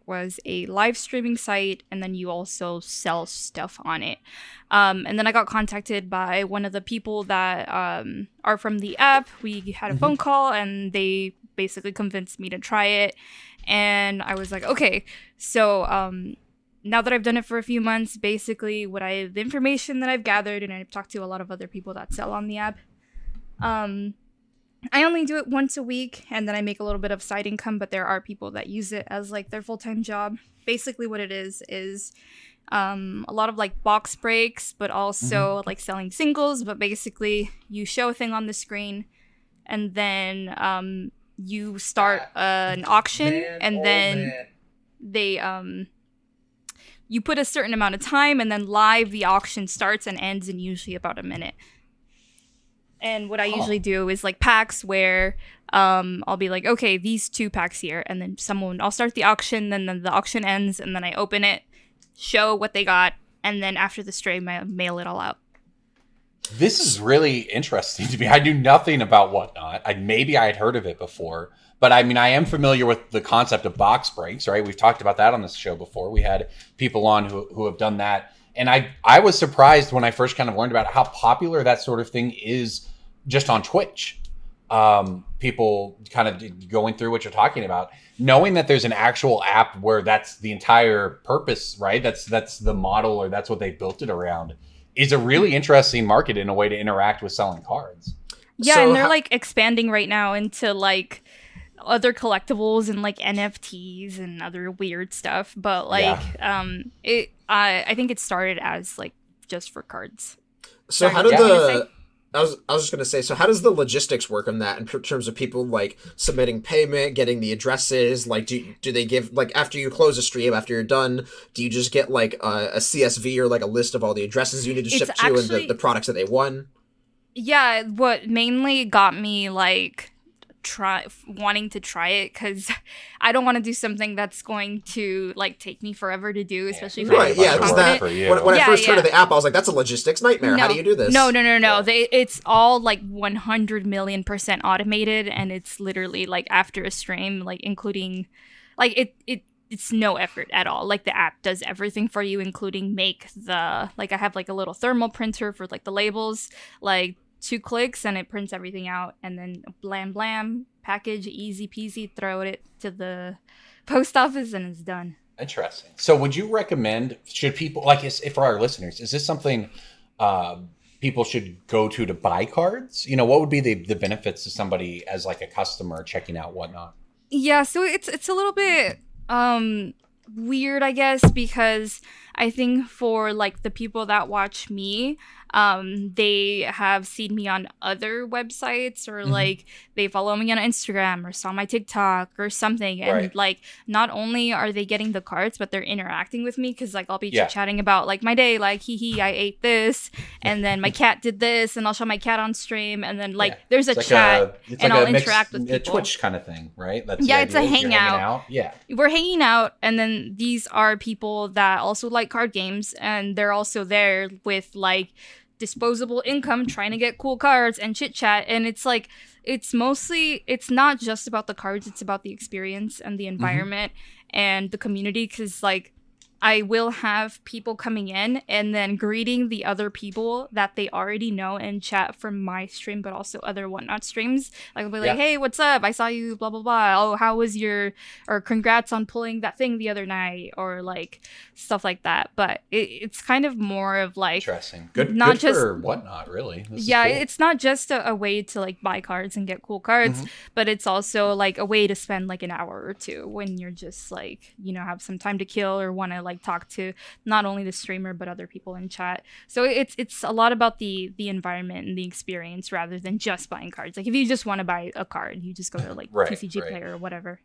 was a live streaming site, and then you also sell stuff on it. And then I got contacted by one of the people that are from the app. We had a phone call, and they basically convinced me to try it, and I was like, okay, so now that I've done it for a few months, basically the information that I've gathered, and I've talked to a lot of other people that sell on the app, I only do it once a week, and then I make a little bit of side income, but there are people that use it as like their full-time job. Basically what it is a lot of like box breaks, but also like selling singles, but basically you show a thing on the screen, and then you start an auction, and then they you put a certain amount of time, and then live the auction starts and ends in usually about a minute. And what I usually do is like packs where I'll be like, okay, these 2 packs here, and then I'll start the auction, and then the auction ends, and then I open it, show what they got, and then after the stream, I mail it all out. This is really interesting to me. I knew nothing about WhatNot. Maybe I had heard of it before, but I mean, I am familiar with the concept of box breaks, right? We've talked about that on this show before. We had people on who have done that. And I was surprised when I first kind of learned about how popular that sort of thing is just on Twitch. People kind of going through what you're talking about, knowing that there's an actual app where that's the entire purpose, right? That's the model, or that's what they built it around, is a really interesting market in a way to interact with selling cards. Yeah, so, and they're like expanding right now into like other collectibles and like NFTs and other weird stuff. But like, I think it started as like just for cards. So Sorry, how did I was just gonna say, so how does the logistics work on that in terms of people like submitting payment, getting the addresses? Like, do they give, like, after you close a stream, after you're done, do you just get like a CSV or like a list of all the addresses you need to ship to and the products that they won? Yeah, what mainly got me like wanting to try it, because I don't want to do something that's going to like take me forever to do, especially if because when I first heard of the app, I was like, that's a logistics nightmare. How do you do this? No. It's all like 100 million% automated, and it's literally like after a stream, like including like it's no effort at all. Like the app does everything for you, including I have like a little thermal printer for like the labels, like 2 clicks and it prints everything out, and then blam, package, easy peasy, throw it to the post office, and it's done. Interesting. So would you recommend, should people, like, if for our listeners, is this something people should go to buy cards? You know, what would be the benefits to somebody as like a customer checking out Whatnot? Yeah, so it's a little bit weird, I guess, because I think for like the people that watch me, they have seen me on other websites, or like they follow me on Instagram or saw my TikTok or something, and like not only are they getting the cards, but they're interacting with me, because like I'll be chatting about like my day, like hee I ate this, and then my cat did this, and I'll show my cat on stream, and then like there's a chat, and I'll interact with people. A Twitch kind of thing, right? That's it's a hangout. Out. Yeah, we're hanging out, and then these are people that also like card games, and they're also there with like disposable income trying to get cool cards and chit chat. And it's like, it's not just about the cards, it's about the experience and the environment and the community. Because like I will have people coming in and then greeting the other people that they already know in chat from my stream, but also other Whatnot streams. Like I'll be like, hey, what's up? I saw you, blah, blah, blah. Oh, how was or congrats on pulling that thing the other night, or like stuff like that. But it's kind of more of like, interesting. Good just for Whatnot, really. This is cool. It's not just a way to like buy cards and get cool cards, but it's also like a way to spend like an hour or two when you're just like, you know, have some time to kill, or want to like talk to not only the streamer but other people in chat. So it's a lot about the environment and the experience rather than just buying cards. Like if you just want to buy a card, you just go to like TCG Player or whatever.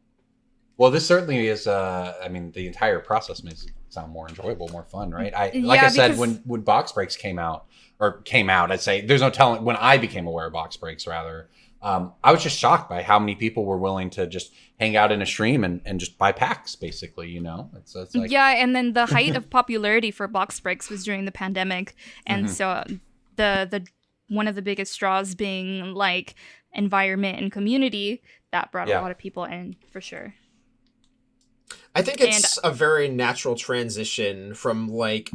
Well, this certainly is. I mean, the entire process makes it sound more enjoyable, more fun, right? I said, when box breaks came out, I'd say there's no telling when I became aware of box breaks. Rather, I was just shocked by how many people were willing to just hang out in a stream and just buy packs, basically. You know, it's like and then the height of popularity for box breaks was during the pandemic, and so the one of the biggest straws being like environment and community that brought a lot of people in for sure. I think it's a very natural transition from like,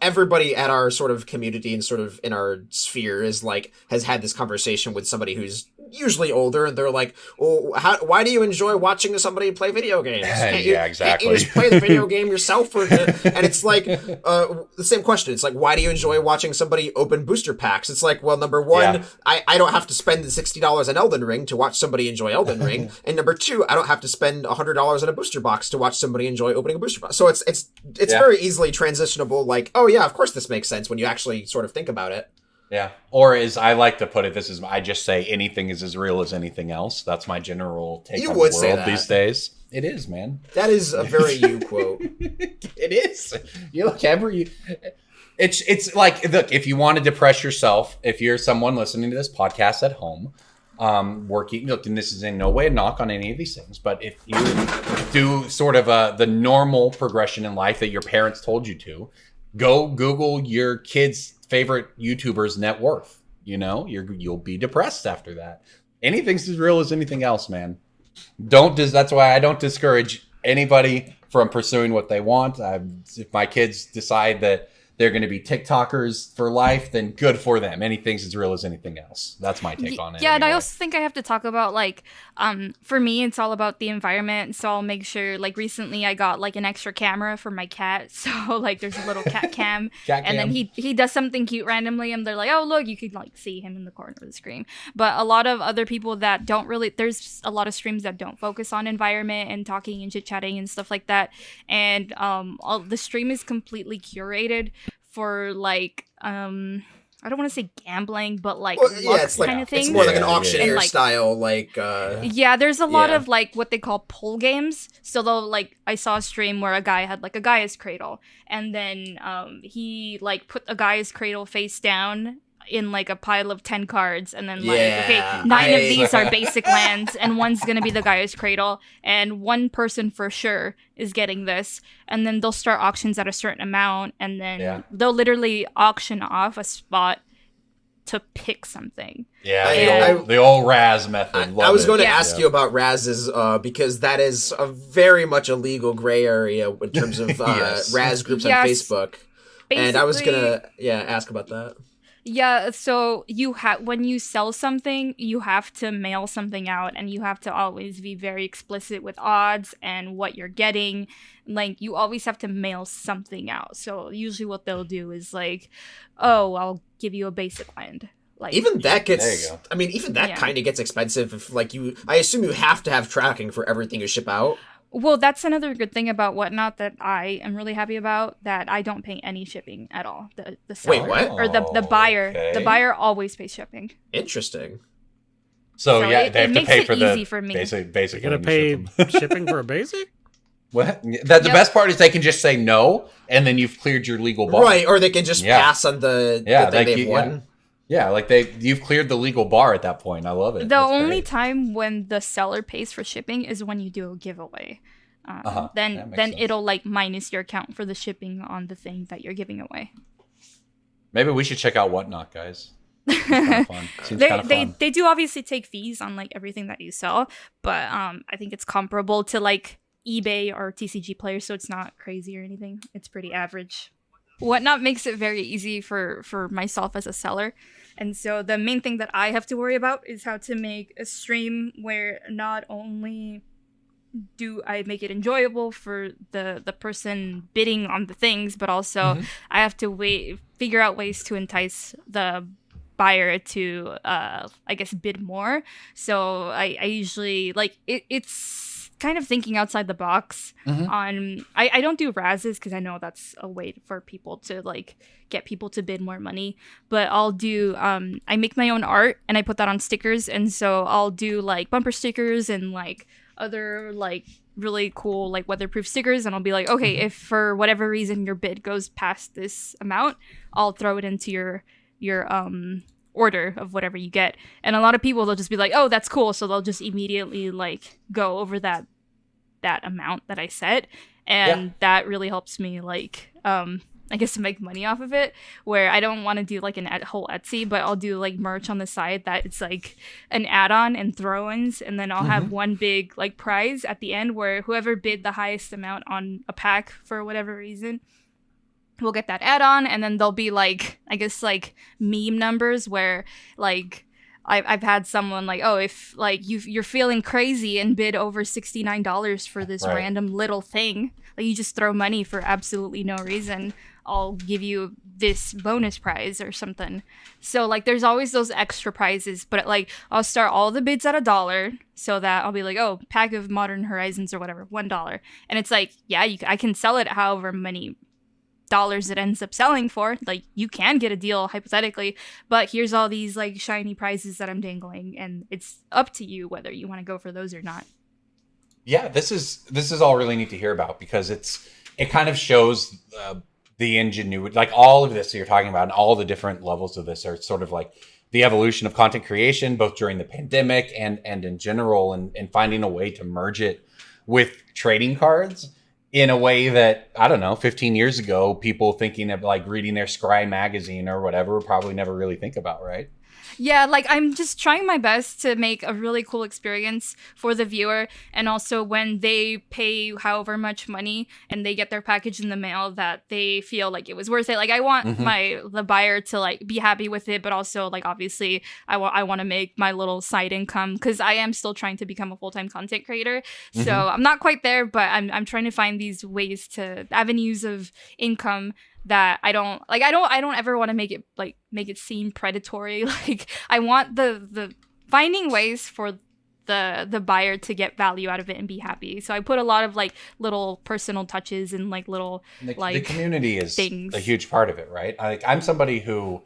everybody at our sort of community and sort of in our sphere has had this conversation with somebody who's usually older, and they're like, "Well, why do you enjoy watching somebody play video games? Exactly. Can't you just play the video game yourself?" And it's like the same question. It's like, why do you enjoy watching somebody open booster packs? It's like, well, number one, I don't have to spend the $60 on Elden Ring to watch somebody enjoy Elden Ring, and number two, I don't have to spend $100 on a booster box to watch somebody enjoy opening a booster box. So it's very easily transitionable. Like, oh yeah, of course this makes sense when you actually sort of think about it. Yeah. Or as I like to put it, I just say anything is as real as anything else. That's my general take on the world these days. It is, man. That is a very you quote. It is. You look it's like, look, if you want to depress yourself, if you're someone listening to this podcast at home, working, look, and this is in no way a knock on any of these things, but if you do sort of the normal progression in life that your parents told you to, go Google your kid's favorite YouTuber's net worth. You know, you'll be depressed after that. Anything's as real as anything else, man. That's why I don't discourage anybody from pursuing what they want. If my kids decide that they're going to be TikTokers for life, then good for them. Anything's as real as anything else. That's my take on it. Yeah, anyway. And I also think I have to talk about, like, for me, it's all about the environment. So I'll make sure, like, recently I got, like, an extra camera for my cat. So, like, there's a little cat cam. And then he does something cute randomly, and they're like, oh, look, you can, like, see him in the corner of the screen. But a lot of other people that don't really, there's a lot of streams that don't focus on environment and talking and chit-chatting and stuff like that. And the stream is completely curated for, like, I don't want to say gambling, but like it's like kind of thing. It's more like an auctioneer style, like. Yeah, there's a lot of like what they call pull games. So they'll like, I saw a stream where a guy had like a Gaia's Cradle, and then he like put a Gaia's Cradle face down in like a pile of 10 cards, and then like, okay, 9 of these are basic lands, and one's gonna be the Gaia's Cradle, and one person for sure is getting this, and then they'll start auctions at a certain amount, and then they'll literally auction off a spot to pick something. The old Raz method. I was going to ask you about Raz's because that is a very much a legal gray area in terms of Raz groups on Facebook. And I was going to ask about that. Yeah, so you have when you sell something, you have to mail something out, and you have to always be very explicit with odds and what you're getting. Like you always have to mail something out. So usually what they'll do is like, "Oh, I'll give you a basic land." Like Even that There gets. you go. I mean, even that Yeah. kind of gets expensive. If like you, I assume you have to have tracking for everything you ship out. Well, that's another good thing about WhatNot that I am really happy about, that I don't pay any shipping at all. The seller Wait, what? or the buyer. Okay. The buyer always pays shipping. Interesting. So, So yeah, it they have to makes pay it for the easy for me. basic. You gotta when you pay ship them. shipping for a basic? What? The Yep. best part is they can just say no, and then you've cleared your legal bar. Right, or they can just Yeah. pass on the Yeah, thing like they've you- won. Yeah, like you've cleared the legal bar at that point. I love it. The That's only great. time when the seller pays for shipping is when you do a giveaway. That Then makes then sense. it'll like minus your account for the shipping on the thing that you're giving away. Maybe we should check out WhatNot, guys. Seems kind of fun. Seems They, kind of they fun. they do obviously take fees on like everything that you sell, but I think it's comparable to like eBay or TCG players, so it's not crazy or anything. It's pretty average. WhatNot makes it very easy for myself as a seller. And so the main thing that I have to worry about is how to make a stream where not only do I make it enjoyable for the person bidding on the things, but also I have to figure out ways to entice the buyer to I guess bid more. So I usually like it's kind of thinking outside the box on I don't do razzes because I know that's a way for people to like get people to bid more money, but I'll do I make my own art and I put that on stickers, and so I'll do like bumper stickers and like other like really cool like weatherproof stickers, and I'll be like, okay, if for whatever reason your bid goes past this amount, I'll throw it into your order of whatever you get. And a lot of people, they'll just be like, oh, that's cool, so they'll just immediately like go over that amount that I set, and that really helps me like I guess to make money off of it, where I don't want to do like a whole Etsy, but I'll do like merch on the side that it's like an add-on and throw-ins, and then I'll have one big like prize at the end where whoever bid the highest amount on a pack for whatever reason will get that add-on. And then there'll be like I guess like meme numbers where like I've had someone like, oh, if like you're feeling crazy and bid over $69 for this Right. random little thing, like you just throw money for absolutely no reason, I'll give you this bonus prize or something. So like there's always those extra prizes, but like I'll start all the bids at $1, so that I'll be like, oh, pack of Modern Horizons or whatever, $1, and it's like, yeah, I can sell it however many dollars it ends up selling for. Like you can get a deal hypothetically, but here's all these like shiny prizes that I'm dangling, and it's up to you whether you want to go for those or not. Yeah, this is all really neat to hear about, because it kind of shows the ingenuity, like all of this that you're talking about, and all the different levels of this are sort of like the evolution of content creation, both during the pandemic and in general, and finding a way to merge it with trading cards in a way that, I don't know, 15 years ago, people thinking of like reading their Scry magazine or whatever would probably never really think about, right? Yeah, like I'm just trying my best to make a really cool experience for the viewer, and also when they pay however much money and they get their package in the mail, that they feel like it was worth it. Like I want the buyer to like be happy with it, but also like obviously I want to make my little side income, because I am still trying to become a full-time content creator. So I'm not quite there, but I'm trying to find these ways to avenues of income that I don't ever want to make it seem predatory. Like I want the finding ways for the buyer to get value out of it and be happy. So I put a lot of like little personal touches and like little The community is things. a huge part of it, right? I'm somebody who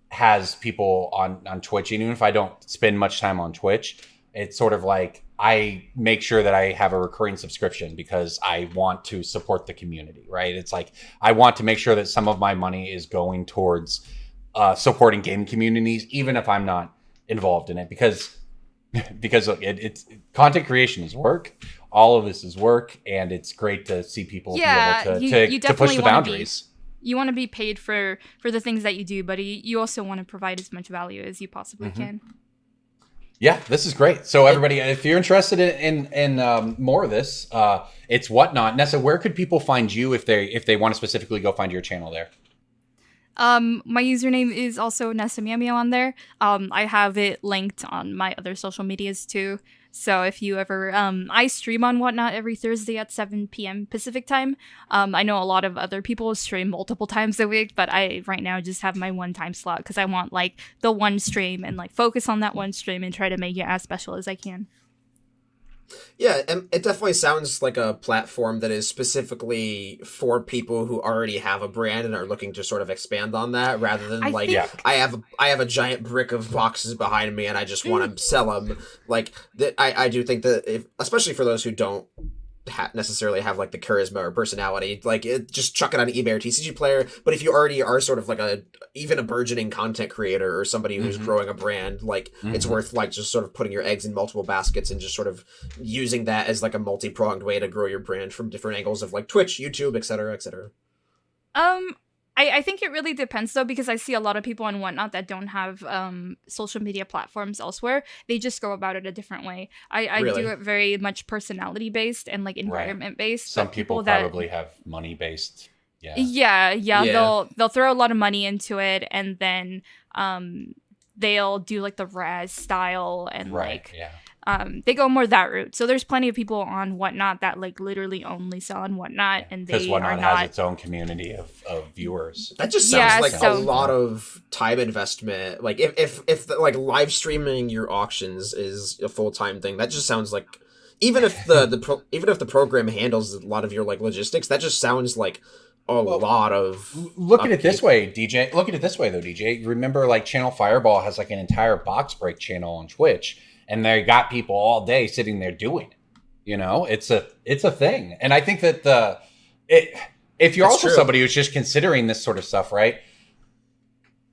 has people on Twitch, even if I don't spend much time on Twitch. It's sort of like I make sure that I have a recurring subscription because I want to support the community, right? It's like I want to make sure that some of my money is going towards supporting game communities, even if I'm not involved in it, because look, it's content creation is work. All of this is work, and it's great to see people be able you to push definitely the wanna boundaries. You want to be paid for the things that you do, but you also want to provide as much value as you possibly can. Yeah, this is great. So everybody, if you're interested in more of this, it's WhatNot. Nessa, where could people find you if they want to specifically go find your channel there? My username is also Nesamiamio on there. I have it linked on my other social medias too. So if you ever, I stream on WhatNot every Thursday at 7 p.m. Pacific time. I know a lot of other people stream multiple times a week, but I right now just have my one time slot because I want like the one stream and like focus on that one stream and try to make it as special as I can. Yeah, and it definitely sounds like a platform that is specifically for people who already have a brand and are looking to sort of expand on that, rather than I have a giant brick of boxes behind me and I just want to sell them. Like that, I do think that especially for those who don't necessarily have like the charisma or personality, like just chuck it on eBay or TCG Player. But if you already are sort of like even a burgeoning content creator or somebody who's growing a brand, like it's worth like just sort of putting your eggs in multiple baskets and just sort of using that as like a multi-pronged way to grow your brand from different angles of like Twitch, YouTube, etc., etc. I think it really depends though, because I see a lot of people on WhatNot that don't have social media platforms elsewhere. They just go about it a different way. I Really? do it very much personality based and like environment based. Some but people that, probably have money based. Yeah. Yeah. They'll throw a lot of money into it, and then they'll do like the Raz style and they go more that route. So there's plenty of people on WhatNot that like literally only sell on WhatNot, and they Because WhatNot are not. has its own community of viewers. That just sounds like so- a lot of time investment. Like if the, like live streaming your auctions is a full-time thing, that just sounds like, even if the program handles a lot of your like logistics, that just sounds like a lot of. Look at it this way, DJ. Look at it this way though, DJ. Remember, like Channel Fireball has like an entire box break channel on Twitch, and they got people all day sitting there doing it. You know, it's a thing, and I think that if you're That's also true. somebody who's just considering this sort of stuff, right?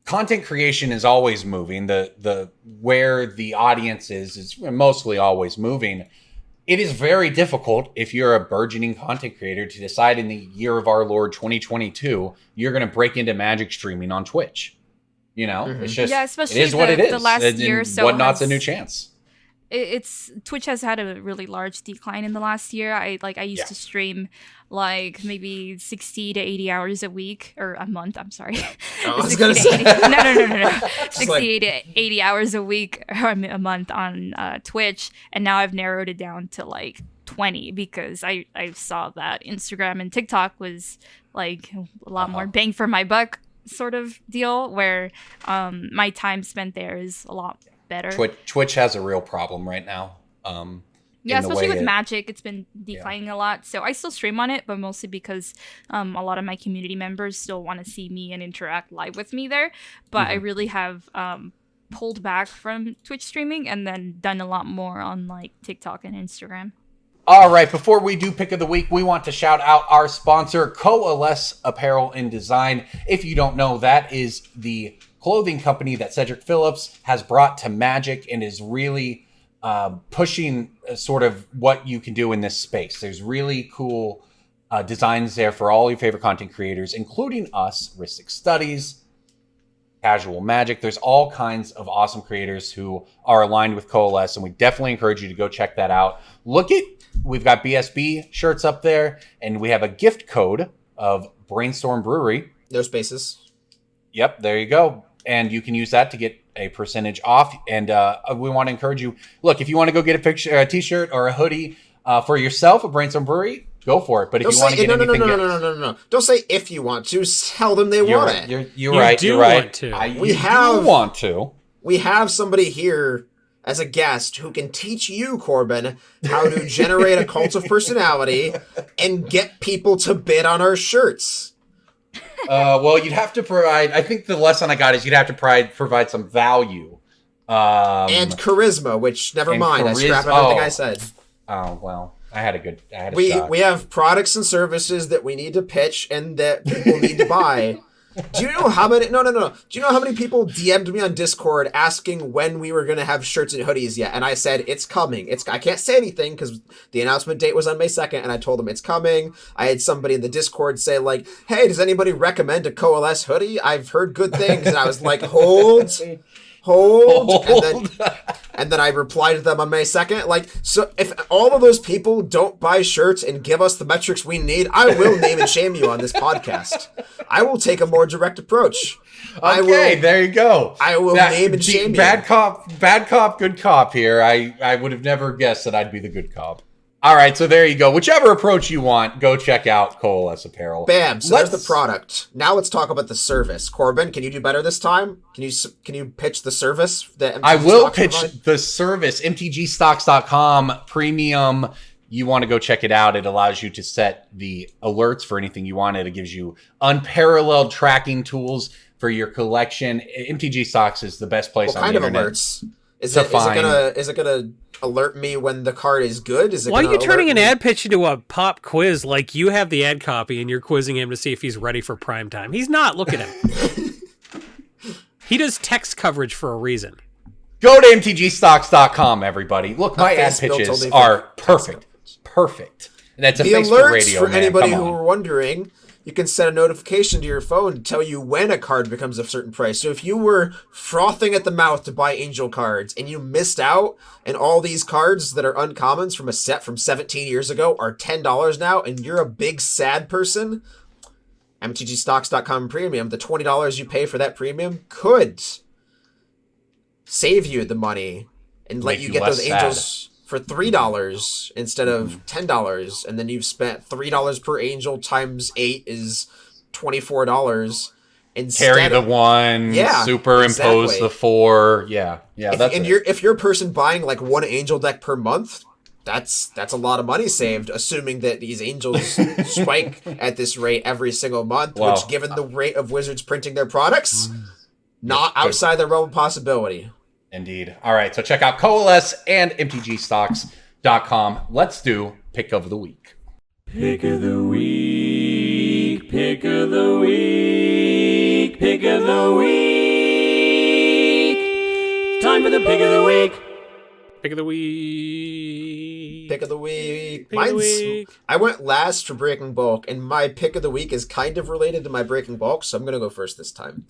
Content creation is always moving. The where the audience is mostly always moving. It is very difficult if you're a burgeoning content creator to decide in the year of our Lord 2022 you're going to break into Magic streaming on Twitch. You know, it's just especially it is what it is. the last And year or so WhatNot's a has- new chance. It's Twitch has had a really large decline in the last year. I used to stream like maybe 60 to 80 hours a week or a month. I'm sorry. I was 60 gonna to say 80 no. 60 like- to 80 hours a week or a month on Twitch, and now I've narrowed it down to like 20 because I saw that Instagram and TikTok was like a lot more bang for my buck sort of deal, where my time spent there is a lot better. Twitch has a real problem right now. Yeah, especially with Magic, it's been declining a lot. So I still stream on it, but mostly because a lot of my community members still want to see me and interact live with me there. But I really have pulled back from Twitch streaming and then done a lot more on like TikTok and Instagram. All right, before we do Pick of the Week, we want to shout out our sponsor, Coalesce Apparel and Design. If you don't know, that is the clothing company that Cedric Phillips has brought to Magic and is really pushing sort of what you can do in this space. There's really cool designs there for all your favorite content creators, including us, Ristic Studies, Casual Magic. There's all kinds of awesome creators who are aligned with Coalesce, and we definitely encourage you to go check that out. We've got BSB shirts up there, and we have a gift code of Brainstorm Brewery. No spaces. Yep, there you go. And you can use that to get a percentage off. And we want to encourage you. Look, if you want to go get a t-shirt or a hoodie for yourself at Brainstorm Brewery, go for it. But if you want to get anything, no. Don't say if you want to. Tell them they want it. You're right. You're right. Want to. We want to. We have somebody here as a guest who can teach you, Corbin, how to generate a cult of personality and get people to bid on our shirts. Well, you'd have to provide. I think the lesson I got is you'd have to provide some value and charisma. Which never mind. I scrap everything I said. Oh well, I had a shot. We have products and services that we need to pitch and that people need to buy. Do you know how many? No. Do you know how many people DM'd me on Discord asking when we were going to have shirts and hoodies yet? And I said it's coming. I can't say anything because the announcement date was on May 2nd, and I told them it's coming. I had somebody in the Discord say like, "Hey, does anybody recommend a Coalesce hoodie? I've heard good things." And I was like, "Hold." and then I reply to them on May 2nd. Like, so if all of those people don't buy shirts and give us the metrics we need, I will name and shame you on this podcast. I will take a more direct approach. Okay, there you go. I will name and shame you. Bad cop, good cop here. I would have never guessed that I'd be the good cop. All right, so there you go. Whichever approach you want, go check out Coalesce Apparel. Bam. So there's the product. Now let's talk about the service. Corbin, can you do better this time? Can you pitch the service that MTG I will Stocks pitch provide? the service, mtgstocks.com premium. You want to go check it out. It allows you to set the alerts for anything you want. It gives you unparalleled tracking tools for your collection. MTG Stocks is the best place on the internet. What kind of alerts? Is it gonna alert me when the card is good? Why are you turning an ad pitch into a pop quiz like you have the ad copy and you're quizzing him to see if he's ready for prime time? He's not. Look at him. He does text coverage for a reason. Go to mtgstocks.com, everybody. Look, my ad pitches are perfect. Perfect. And that's a the Facebook alerts radio, for man. anybody Come who on. are wondering. You can set a notification to your phone to tell you when a card becomes a certain price. So if you were frothing at the mouth to buy Angel cards and you missed out, and all these cards that are uncommons from a set from 17 years ago are $10 now, and you're a big sad person, mtgstocks.com premium, the $20 you pay for that premium could save you the money and let you get those Angels for $3 instead of $10, and then you've spent $3 per angel times 8 is $24. Carry the 1, superimpose the 4. Yeah, if you're a person buying like one angel deck per month, that's a lot of money saved, assuming that these angels spike at this rate every single month, which, given the rate of Wizards printing their products, not outside the realm of possibility. Indeed. All right, so check out Coalesce and mtgstocks.com. Let's do Pick of the Week. Pick of the week, pick of the week, pick of the week. Time for the pick of the week. Pick of the week. Pick of the week. Pick of the week. I went last for Breaking Bulk, and my pick of the week is kind of related to my Breaking Bulk, so I'm going to go first this time.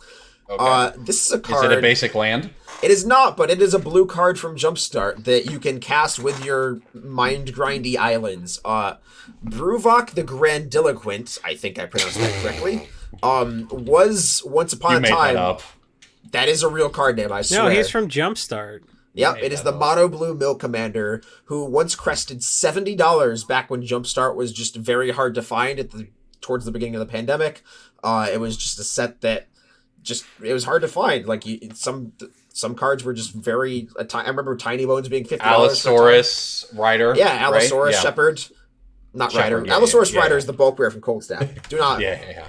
Okay. This is a card. Is it a basic land? It is not, but it is a blue card from Jumpstart that you can cast with your mind-grindy islands. Bruvok the Grandiloquent, I think I pronounced that correctly, was once upon a time... You made that up. That is a real card name, I swear. No, he's from Jumpstart. Yep, it is the Mono Blue Mill Commander, who once crested $70 back when Jumpstart was just very hard to find towards the beginning of the pandemic. It was just a set that it was hard to find. Like some cards were just very. I remember Tiny Bones being $50. Allosaurus Rider. Yeah, Allosaurus right? Shepherd. Not Shepherd, Rider. yeah, Allosaurus yeah, Rider yeah. is the bulk rare from Cold Snap. Do not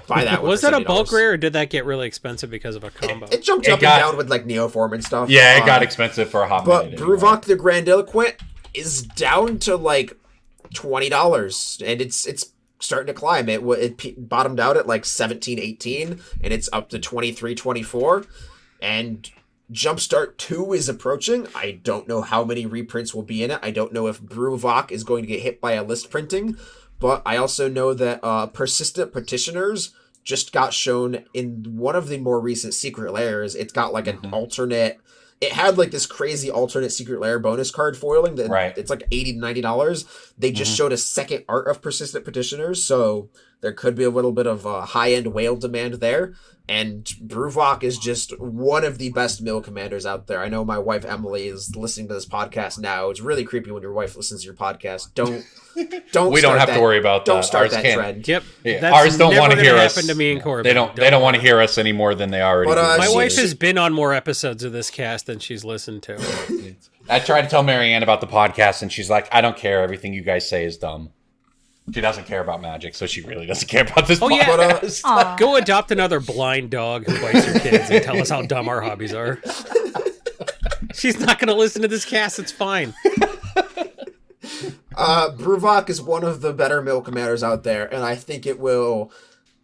buy that one. Was for that a $70. bulk rare, or did that get really expensive because of a combo? It jumped up and down with like Neoform and stuff. Yeah, it got expensive for a hot minute. But Bruvok the Grandiloquent is down to like $20, and it's starting to climb. It bottomed out at like 17, 18, and it's up to 23, 24, and Jumpstart 2 is approaching. I don't know how many reprints will be in it. I don't know if Bruvok is going to get hit by a list printing, but I also know that Persistent Petitioners just got shown in one of the more recent Secret Lairs. It's got like an alternate... It had like this crazy alternate Secret Lair bonus card foiling that it's like $80 to $90. They just showed a second art of Persistent Petitioners, so there could be a little bit of high-end whale demand there. And Bruvok is just one of the best mill commanders out there. I know my wife Emily is listening to this podcast now. It's really creepy when your wife listens to your podcast. Don't. We don't have to worry about that. Don't start Ours that can't. trend. Yep. Yeah. Ours don't want to hear us. Happen to me and Corbin. They don't want to hear us any more than they already do. My wife has been on more episodes of this cast than she's listened to. I tried to tell Marianne about the podcast, and she's like, I don't care. Everything you guys say is dumb. She doesn't care about magic, so she really doesn't care about this podcast. Aw. Go adopt another blind dog who bites your kids and tell us how dumb our hobbies are. She's not going to listen to this cast. It's fine. Bruvok is one of the better mill commanders out there, and I think it will...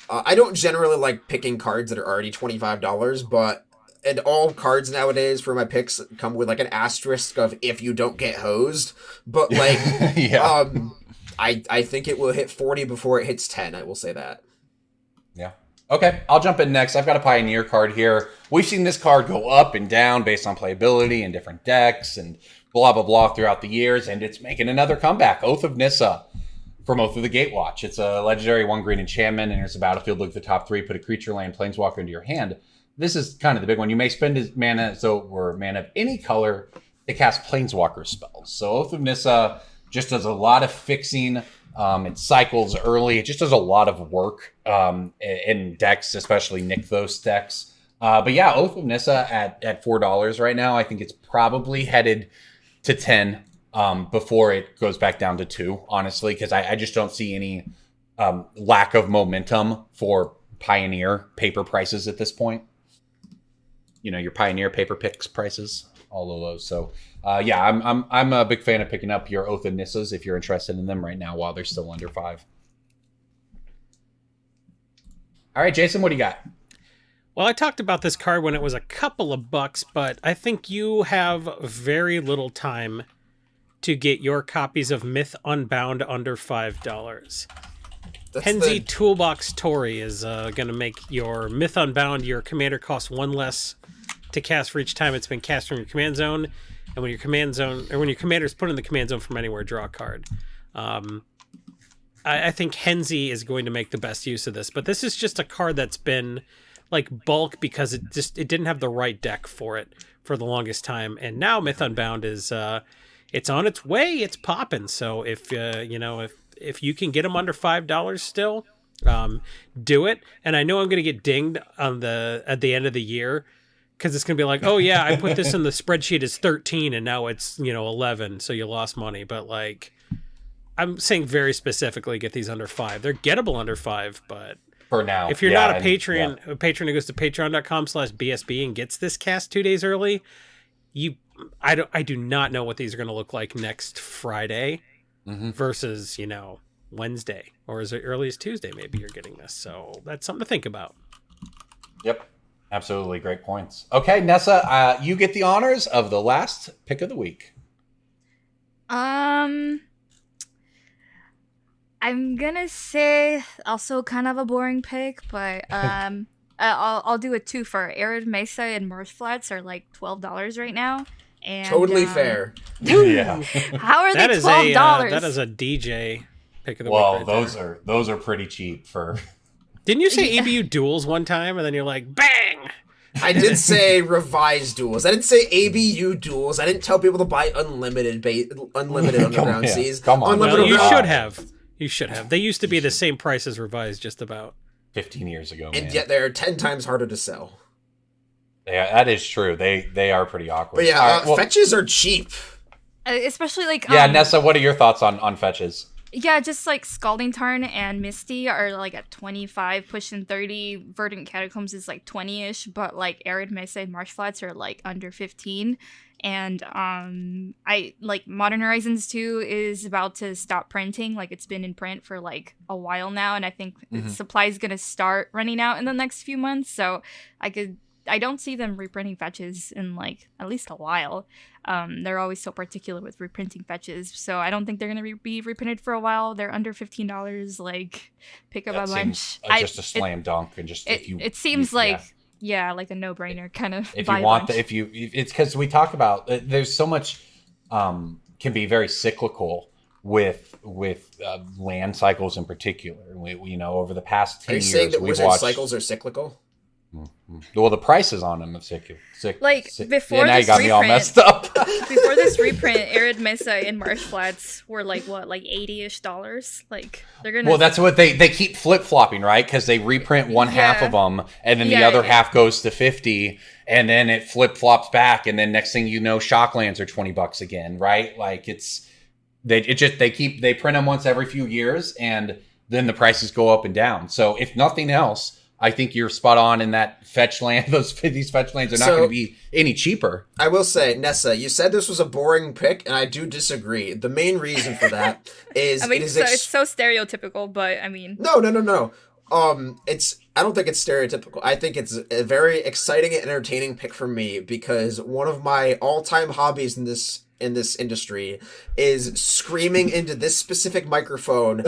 I don't generally like picking cards that are already $25, and all cards nowadays for my picks come with like an asterisk of if you don't get hosed, but like... I think it will hit 40 before it hits 10, I will say that. Yeah. Okay, I'll jump in next. I've got a Pioneer card here. We've seen this card go up and down based on playability and different decks and blah, blah, blah throughout the years, and it's making another comeback. Oath of Nissa from Oath of the Gatewatch. It's a legendary 1-green enchantment, and it's a battlefield. Look at the top 3, put a creature, land, planeswalker into your hand. This is kind of the big one. You may spend his mana, mana of any color to cast planeswalker spells. So Oath of Nissa just does a lot of fixing. It cycles early. It just does a lot of work in decks, especially Nykthos decks. But yeah, Oath of Nissa at $4 right now. I think it's probably headed to 10 before it goes back down to 2, honestly, because I just don't see any lack of momentum for Pioneer paper prices at this point. You know, your Pioneer paper picks prices, all of those. So yeah, I'm a big fan of picking up your Oath of Nissas if you're interested in them right now while they're still under 5. All right, Jason, what do you got? Well, I talked about this card when it was a couple of bucks, but I think you have very little time to get your copies of Myth Unbound under $5. Henzi Toolbox Tori is going to make your Myth Unbound. Your commander costs 1 less to cast for each time it's been cast from your command zone, and when your commander is put in the command zone from anywhere, draw a card. I think Henzi is going to make the best use of this, but this is just a card that's been like bulk because it didn't have the right deck for it for the longest time, and now Myth Unbound is it's on its way, it's popping. So if if you can get them under $5 still, do it. And I know I'm going to get dinged at the end of the year because it's going to be like, oh yeah, I put this in the spreadsheet as 13 and now it's 11, so you lost money. But like, I'm saying very specifically, get these under 5. They're gettable under 5, but for now, if you're not a patron who goes to patreon.com/BSB and gets this cast 2 days early, I do not know what these are going to look like next Friday versus, Wednesday, or as early as Tuesday, maybe you're getting this. So that's something to think about. Yep. Absolutely. Great points. Okay, Nessa, you get the honors of the last pick of the week. I'm gonna say also kind of a boring pick, but I'll do a 2 for Arid Mesa and Marsh Flats are like $12 right now. And, totally fair. Yeah. How are they $12? That is a DJ pick of the week. Well, right those are pretty cheap for. Didn't you say ABU duels one time and then you're like, bang? I did say revised duels. I didn't say ABU duels. I didn't tell people to buy unlimited underground seas. Come on. Well, you should have. You should have. They used to be the same price as revised, just about 15 years ago. And man. yet they're 10 times harder to sell. Yeah, that is true. They are pretty awkward. But yeah, fetches are cheap. Especially like Nessa, what are your thoughts on fetches? Yeah, just like Scalding Tarn and Misty are like at 25, pushing 30. Verdant Catacombs is like 20-ish, but like Arid Mesa and Marsh Flats are like under 15. And I like Modern Horizons 2 is about to stop printing. Like it's been in print for like a while now, and I think supply is gonna start running out in the next few months. So I don't see them reprinting fetches in like at least a while. They're always so particular with reprinting fetches, so I don't think they're gonna be reprinted for a while. They're under $15. Like, pick up a bunch. Just a slam dunk, and just it seems like like a no-brainer kind of. If you want it's because we talk about there's so much can be very cyclical with land cycles in particular. We over the past 10 years, are you saying that wizard cycles are cyclical? Well, the prices on them is sick. Before now this you got me all messed up. Before this reprint, Arid Mesa and Marsh Flats were like $80-ish. Like they're gonna. Well, that's what they keep flip flopping, right? Because they reprint one half of them, and then the other half goes to 50, and then it flip flops back, and then next thing you know, Shocklands are $20 again, right? Like they print them once every few years, and then the prices go up and down. So if nothing else, I think you're spot on in that fetch land. These fetch lands are not going to be any cheaper. I will say, Nessa, you said this was a boring pick, and I do disagree. The main reason for that is it's so stereotypical, but I mean, no. I don't think it's stereotypical. I think it's a very exciting and entertaining pick for me because one of my all-time hobbies in this in this industry is screaming into this specific microphone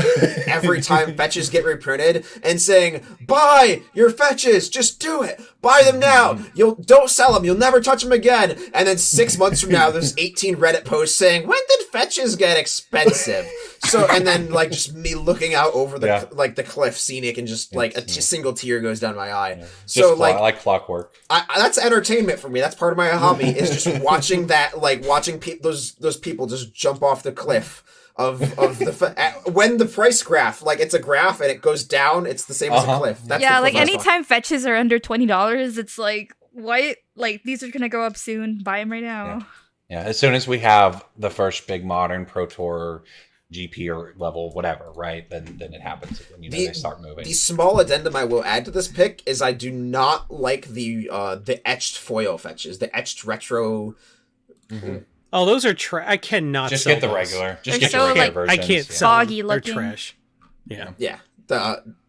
every time fetches get reprinted and saying, "Buy your fetches, just do it. Buy them now. Don't sell them. You'll never touch them again." And then 6 months from now, there's 18 Reddit posts saying, "When did fetches get expensive?" So, and then like just me looking out over the cliff scenic and just like a single tear goes down my eye. Yeah. So like clockwork. that's entertainment for me. That's part of my hobby is just watching that, like watching those people just jump off the cliff of when the price graph, like it's a graph and it goes down, it's the same as a cliff. That's yeah, the like cliff I was anytime fetches are under $20, it's like, what? Like these are gonna go up soon. Buy them right now. Yeah, as soon as we have the first big modern Pro Tour GP or level, whatever, right? Then it happens. And, they start moving. The small addendum I will add to this pick is I do not like the etched foil fetches, the etched retro. Mm-hmm. Oh, those are I cannot just sell get the those. regular. Just They're get the so, regular like, versions. I can't yeah. sell Foggy them. They're looking. trash. Yeah.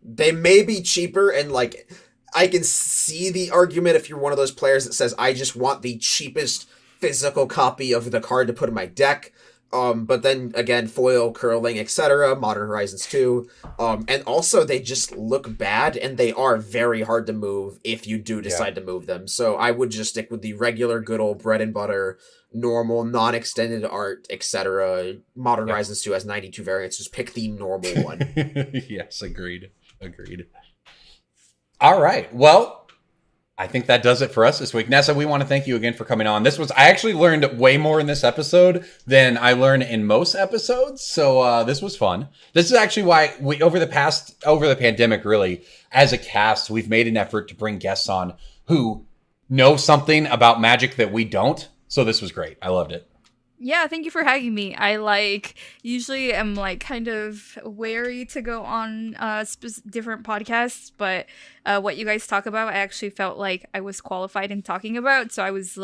They may be cheaper, and like I can see the argument if you're one of those players that says I just want the cheapest physical copy of the card to put in my deck. But then again, foil, curling, etc. Modern Horizons 2. And also they just look bad, and they are very hard to move if you do decide to move them. So I would just stick with the regular, good old bread and butter, normal, non-extended art, etc. Modern Horizons 2 has 92 variants. Just pick the normal one. Yes, agreed. All right. Well, I think that does it for us this week. Nessa, we want to thank you again for coming on. I actually learned way more in this episode than I learn in most episodes. So this was fun. This is actually why we, over the pandemic, really, as a cast, we've made an effort to bring guests on who know something about Magic that we don't. So this was great. I loved it. Yeah, thank you for having me. I usually am kind of wary to go on different podcasts, but what you guys talk about, I actually felt like I was qualified in talking about, so I was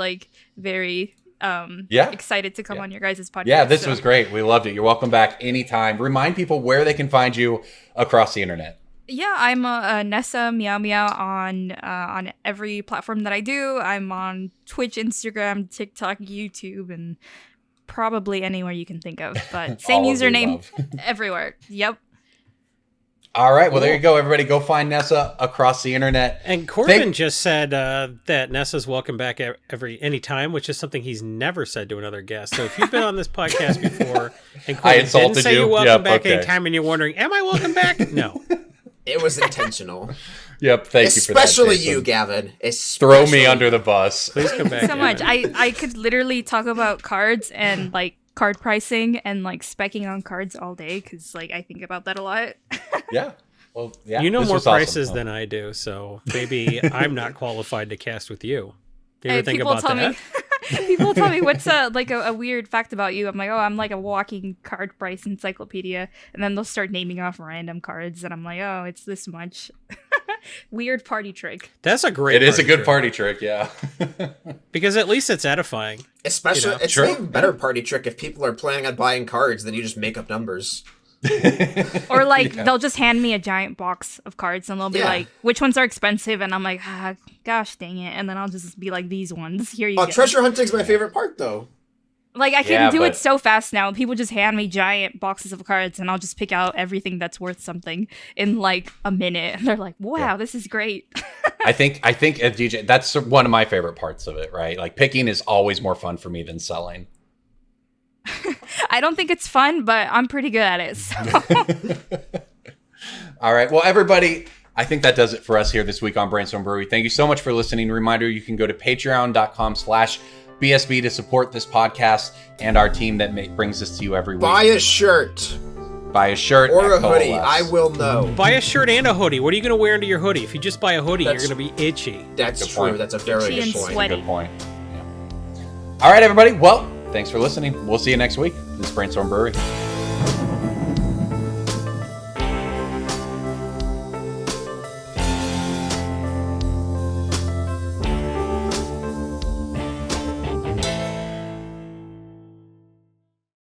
very excited to come on your guys' podcast. Yeah, this was great. We loved it. You're welcome back anytime. Remind people where they can find you across the internet. Yeah, I'm Nessa Meow Meow on every platform that I do. I'm on Twitch, Instagram, TikTok, YouTube, and probably anywhere you can think of, but same username everywhere. Yep. All right. Well, there you go, everybody. Go find Nessa across the internet. And Corbin just said that Nessa's welcome back anytime, which is something he's never said to another guest. So if you've been on this podcast before and Corbin didn't say you're welcome back anytime and you're wondering, am I welcome back? No. It was intentional. Yep, thank you for that. Especially you, Gavin. Throw me under the bus. Please come back. So much. I could literally talk about cards and card pricing and specking on cards all day because I think about that a lot. Yeah. Well, yeah. You know more prices than I do, so maybe I'm not qualified to cast with you. Do you ever think about that? People tell me what's a weird fact about you. I'm like, oh, I'm like a walking card price encyclopedia, and then they'll start naming off random cards, and I'm like, oh, it's this much. Weird party trick. That's a great. It is a good party trick, yeah. Because at least it's edifying. Especially, it's an even better party trick if people are planning on buying cards, then you just make up numbers. Or they'll just hand me a giant box of cards and they'll be like, which ones are expensive? And I'm like, gosh dang it. And then I'll just be like, these ones. Here you go. Treasure hunting's my favorite part though. I can do it so fast now. People just hand me giant boxes of cards and I'll just pick out everything that's worth something in a minute. And they're like, wow, this is great. I think DJ, that's one of my favorite parts of it, right? Picking is always more fun for me than selling. I don't think it's fun, but I'm pretty good at it. So. All right. Well, everybody, I think that does it for us here this week on Brainstorm Brewery. Thank you so much for listening. Reminder, you can go to patreon.com/BSB to support this podcast and our team that brings this to you every week. Buy a shirt. Or a hoodie. I will know. Buy a shirt and a hoodie. What are you going to wear under your hoodie? If you just buy a hoodie, you're going to be itchy. That's true. Point. That's a very good point. Sweaty. Good point. Yeah. All right, everybody. Well, thanks for listening. We'll see you next week. This is Brainstorm Brewery.